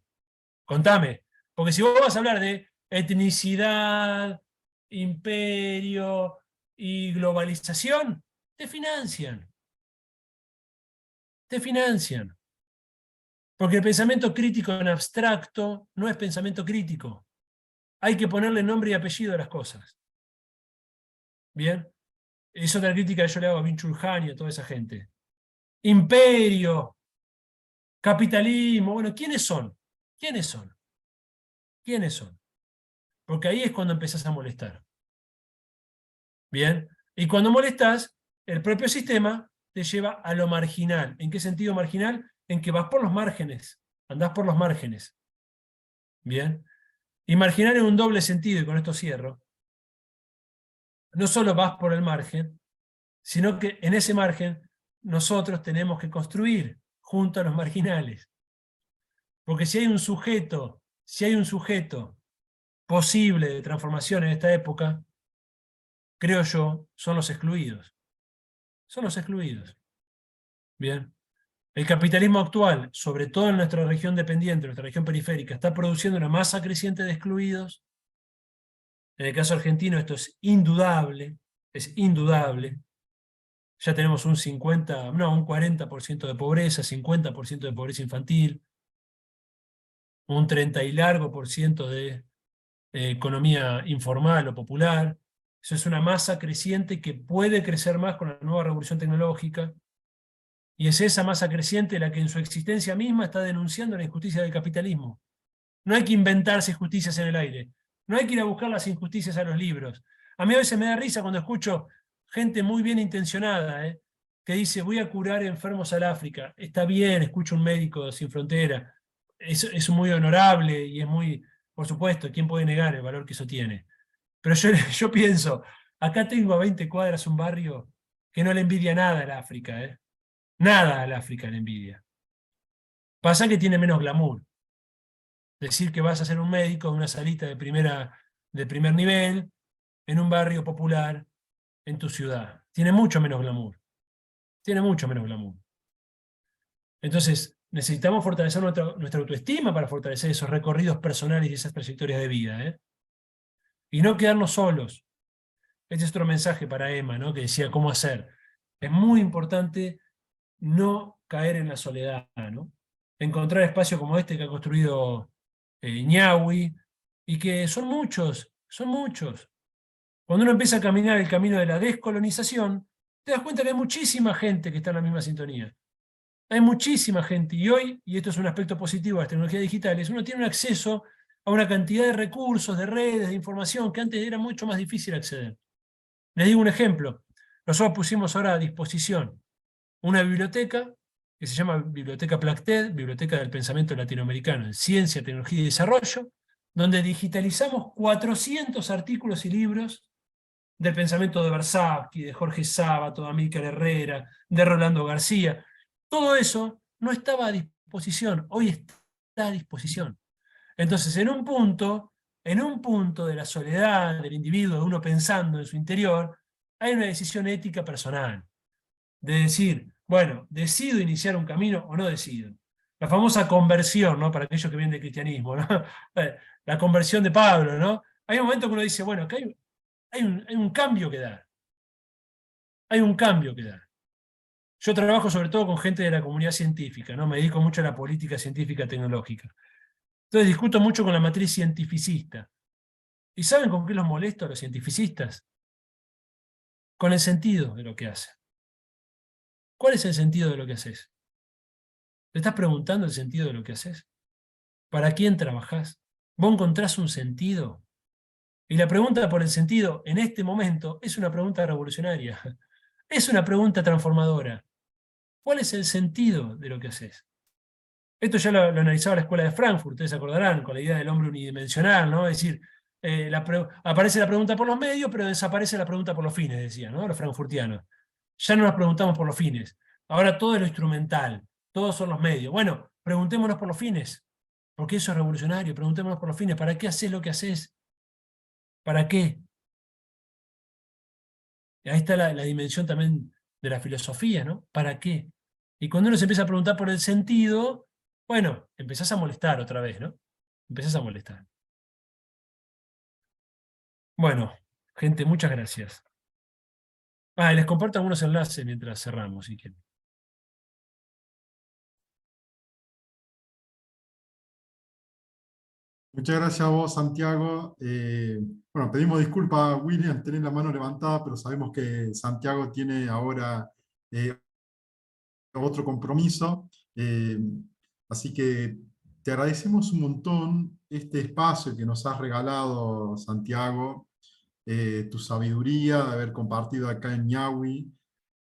Contame. Porque si vos vas a hablar de etnicidad, imperio y globalización, te financian. Te financian. Porque el pensamiento crítico en abstracto no es pensamiento crítico. Hay que ponerle nombre y apellido a las cosas. ¿Bien? Es otra crítica que yo le hago a Byung-Chul Han y a toda esa gente. Imperio, capitalismo, bueno, ¿quiénes son? ¿Quiénes son? ¿Quiénes son? Porque ahí es cuando empezás a molestar. ¿Bien? Y cuando molestás, el propio sistema te lleva a lo marginal. ¿En qué sentido marginal? En que vas por los márgenes, andás por los márgenes. ¿Bien? Y marginal en un doble sentido, y con esto cierro. No solo vas por el margen, sino que en ese margen nosotros tenemos que construir junto a los marginales. Porque si hay un sujeto posible de transformación en esta época, creo yo, son los excluidos. Son los excluidos. Bien. El capitalismo actual, sobre todo en nuestra región dependiente, nuestra región periférica, está produciendo una masa creciente de excluidos. En el caso argentino esto es indudable, ya tenemos un 40% de pobreza, 50% de pobreza infantil, un 30 y largo por ciento de economía informal o popular. Eso es una masa creciente que puede crecer más con la nueva revolución tecnológica, y es esa masa creciente la que en su existencia misma está denunciando la injusticia del capitalismo. No hay que inventarse injusticias en el aire, no hay que ir a buscar las injusticias a los libros. A mí a veces me da risa cuando escucho gente muy bien intencionada, que dice, voy a curar enfermos al África. Está bien, escucho un médico sin frontera, es muy honorable y es muy, por supuesto, ¿quién puede negar el valor que eso tiene? Pero yo pienso, acá tengo a 20 cuadras un barrio que no le envidia nada al África, nada al África le envidia. Pasa que tiene menos glamour. Decir que vas a ser un médico en una salita de primer nivel, en un barrio popular, en tu ciudad. Tiene mucho menos glamour. Tiene mucho menos glamour. Entonces, necesitamos fortalecer nuestra autoestima para fortalecer esos recorridos personales y esas trayectorias de vida, y no quedarnos solos. Este es otro mensaje para Emma, ¿no? Que decía cómo hacer. Es muy importante no caer en la soledad, ¿no? Encontrar espacios como este que ha construido Ñahui, y que son muchos, son muchos. Cuando uno empieza a caminar el camino de la descolonización, te das cuenta que hay muchísima gente que está en la misma sintonía. Hay muchísima gente, y hoy, y esto es un aspecto positivo de las tecnologías digitales, uno tiene un acceso a una cantidad de recursos, de redes, de información, que antes era mucho más difícil acceder. Les digo un ejemplo. Nosotros pusimos ahora a disposición una biblioteca que se llama Biblioteca Placted, Biblioteca del Pensamiento Latinoamericano en Ciencia, Tecnología y Desarrollo, donde digitalizamos 400 artículos y libros del pensamiento de Bersavsky, de Jorge Sábato, de Amílcar Herrera, de Rolando García. Todo eso no estaba a disposición, hoy está a disposición. Entonces, en un punto de la soledad del individuo, de uno pensando en su interior, hay una decisión ética personal, de decir, bueno, ¿decido iniciar un camino o no decido? La famosa conversión, ¿no? Para aquellos que vienen del cristianismo, ¿no? La conversión de Pablo, ¿no? Hay un momento que uno dice, bueno, acá hay un cambio que dar. Hay un cambio que dar. Yo trabajo sobre todo con gente de la comunidad científica, ¿no? Me dedico mucho a la política científica tecnológica. Entonces discuto mucho con la matriz cientificista. ¿Y saben con qué los molesto a los cientificistas? Con el sentido de lo que hacen. ¿Cuál es el sentido de lo que haces? ¿Te estás preguntando el sentido de lo que haces? ¿Para quién trabajás? ¿Vos encontrás un sentido? Y la pregunta por el sentido en este momento es una pregunta revolucionaria. Es una pregunta transformadora. ¿Cuál es el sentido de lo que haces? Esto ya lo analizaba la Escuela de Frankfurt, ustedes se acordarán, con la idea del hombre unidimensional, ¿no? Es decir, aparece la pregunta por los medios, pero desaparece la pregunta por los fines, decían, ¿no? Los frankfurtianos. Ya no nos preguntamos por los fines. Ahora todo es lo instrumental, todos son los medios. Bueno, preguntémonos por los fines, porque eso es revolucionario. Preguntémonos por los fines. ¿Para qué haces lo que haces? ¿Para qué? Y ahí está la dimensión también de la filosofía, ¿no? ¿Para qué? Y cuando uno se empieza a preguntar por el sentido, bueno, empezás a molestar otra vez, ¿no? Empezás a molestar. Bueno, gente, muchas gracias. Y les comparto algunos enlaces mientras cerramos, si quieren. Muchas gracias a vos, Santiago. Bueno, pedimos disculpas a William, tener la mano levantada, pero sabemos que Santiago tiene ahora otro compromiso. Así que te agradecemos un montón este espacio que nos has regalado, Santiago, tu sabiduría de haber compartido acá en Ñahui.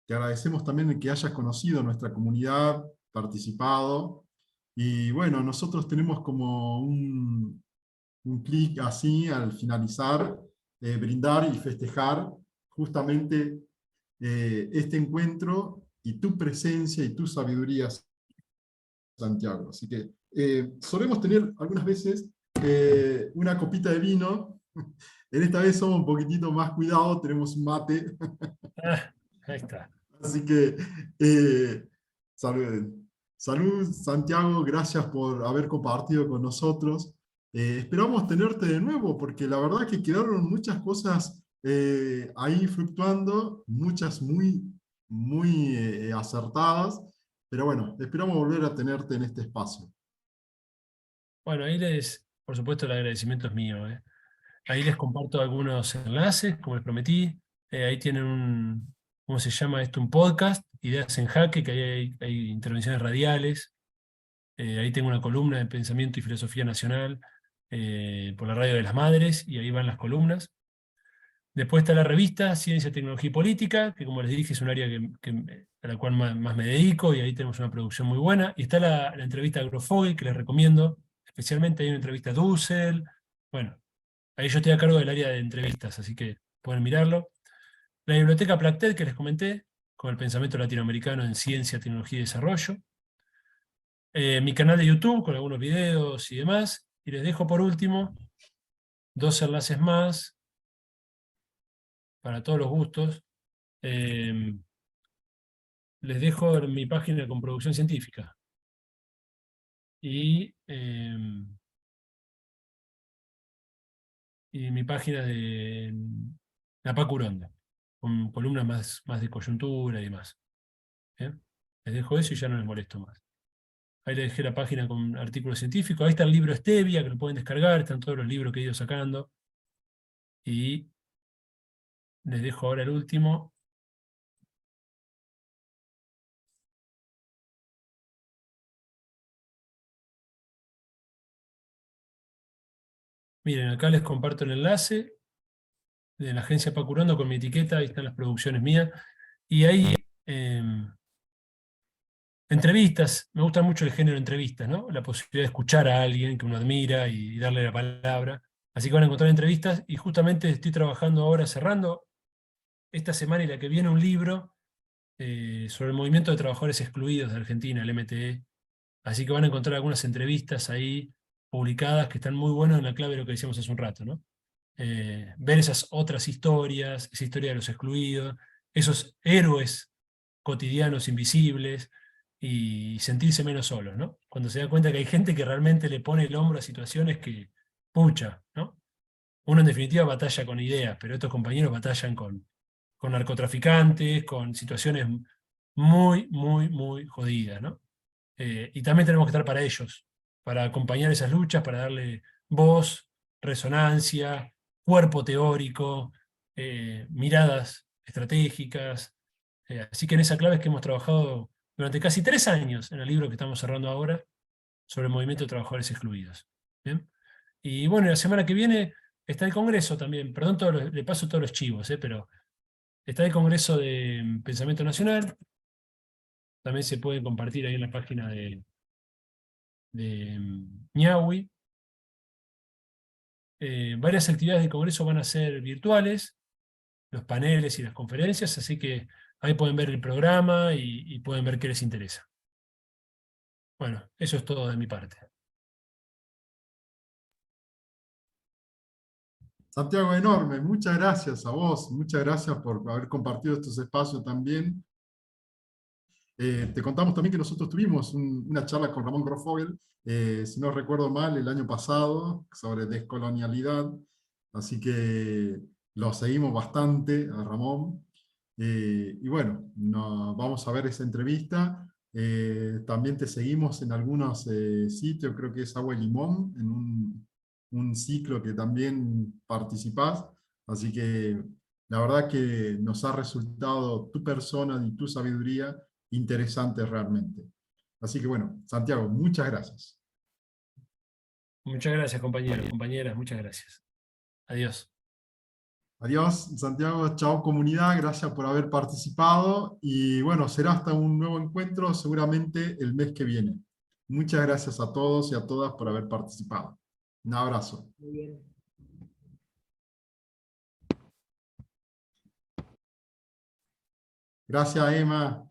Te agradecemos también el que hayas conocido nuestra comunidad, participado. Y bueno, nosotros tenemos como un clic así al finalizar, brindar y festejar justamente este encuentro y tu presencia y tu sabiduría, Santiago. Así que solemos tener algunas veces una copita de vino. En esta vez somos un poquitito más cuidados, tenemos un mate. Ahí está. Así que salud. Salud, Santiago, gracias por haber compartido con nosotros. Esperamos tenerte de nuevo, porque la verdad que quedaron muchas cosas ahí fluctuando, muchas muy muy acertadas, pero bueno, esperamos volver a tenerte en este espacio. Bueno, por supuesto, el agradecimiento es mío. Ahí les comparto algunos enlaces, como les prometí. Ahí tienen ¿cómo se llama esto? Un podcast, Ideas en Jaque, que ahí hay intervenciones radiales. Ahí tengo una columna de Pensamiento y Filosofía Nacional por la Radio de las Madres, y ahí van las columnas. Después está la revista Ciencia, Tecnología y Política, que como les dije es un área a la cual más me dedico, y ahí tenemos una producción muy buena. Y está la entrevista a Agrofogel, que les recomiendo, especialmente hay una entrevista a Dussel. Bueno, ahí yo estoy a cargo del área de entrevistas, así que pueden mirarlo. La Biblioteca Plactet, que les comenté, con el pensamiento latinoamericano en ciencia, tecnología y desarrollo. Mi canal de YouTube, con algunos videos y demás. Y les dejo por último 2 enlaces más, para todos los gustos. Les dejo en mi página con producción científica. Y mi página de la Pacuronda, con columnas más de coyuntura y demás. ¿Bien? Les dejo eso y ya no les molesto más. Ahí les dejé la página con artículos científicos. Ahí está el libro Stevia, que lo pueden descargar, están todos los libros que he ido sacando. Y les dejo ahora el último. Miren, acá les comparto el enlace de la agencia Pacurondo con mi etiqueta, ahí están las producciones mías. Y ahí, entrevistas, me gusta mucho el género de entrevistas, ¿no? La posibilidad de escuchar a alguien que uno admira y darle la palabra. Así que van a encontrar entrevistas, y justamente estoy trabajando ahora, cerrando esta semana y la que viene, un libro sobre el movimiento de trabajadores excluidos de Argentina, el MTE. Así que van a encontrar algunas entrevistas ahí publicadas que están muy buenas en la clave de lo que decíamos hace un rato, ¿no? Ver esas otras historias, esa historia de los excluidos, esos héroes cotidianos invisibles, y sentirse menos solos, ¿no? Cuando se da cuenta que hay gente que realmente le pone el hombro a situaciones que, pucha, ¿no? Uno en definitiva batalla con ideas, pero estos compañeros batallan con narcotraficantes, con situaciones muy, muy, muy jodidas, ¿no? Y también tenemos que estar para ellos, para acompañar esas luchas, para darle voz, resonancia, cuerpo teórico, miradas estratégicas. Así que en esa clave es que hemos trabajado durante casi 3 años en el libro que estamos cerrando ahora, sobre el movimiento de trabajadores excluidos. ¿Bien? Y bueno, la semana que viene está el Congreso también, perdón, le paso todos los chivos, pero está el Congreso de Pensamiento Nacional, también se puede compartir ahí en la página de Ñahui. Varias actividades del Congreso van a ser virtuales, los paneles y las conferencias, así que ahí pueden ver el programa y pueden ver qué les interesa. Bueno, eso es todo de mi parte. Santiago, enorme, muchas gracias a vos, muchas gracias por haber compartido estos espacios también. Te contamos también que nosotros tuvimos una charla con Ramón Grofogel, si no recuerdo mal, el año pasado, sobre descolonialidad, así que lo seguimos bastante a Ramón. Y bueno, vamos a ver esa entrevista. También te seguimos en algunos sitios, creo que es Agua y Limón, en un ciclo que también participás, así que la verdad que nos ha resultado tu persona y tu sabiduría interesante realmente. Así que bueno, Santiago, muchas gracias. Muchas gracias, compañeros, compañeras, muchas gracias. Adiós. Adiós, Santiago, chao comunidad, gracias por haber participado y bueno, será hasta un nuevo encuentro seguramente el mes que viene. Muchas gracias a todos y a todas por haber participado. Un abrazo. Muy bien. Gracias, Emma.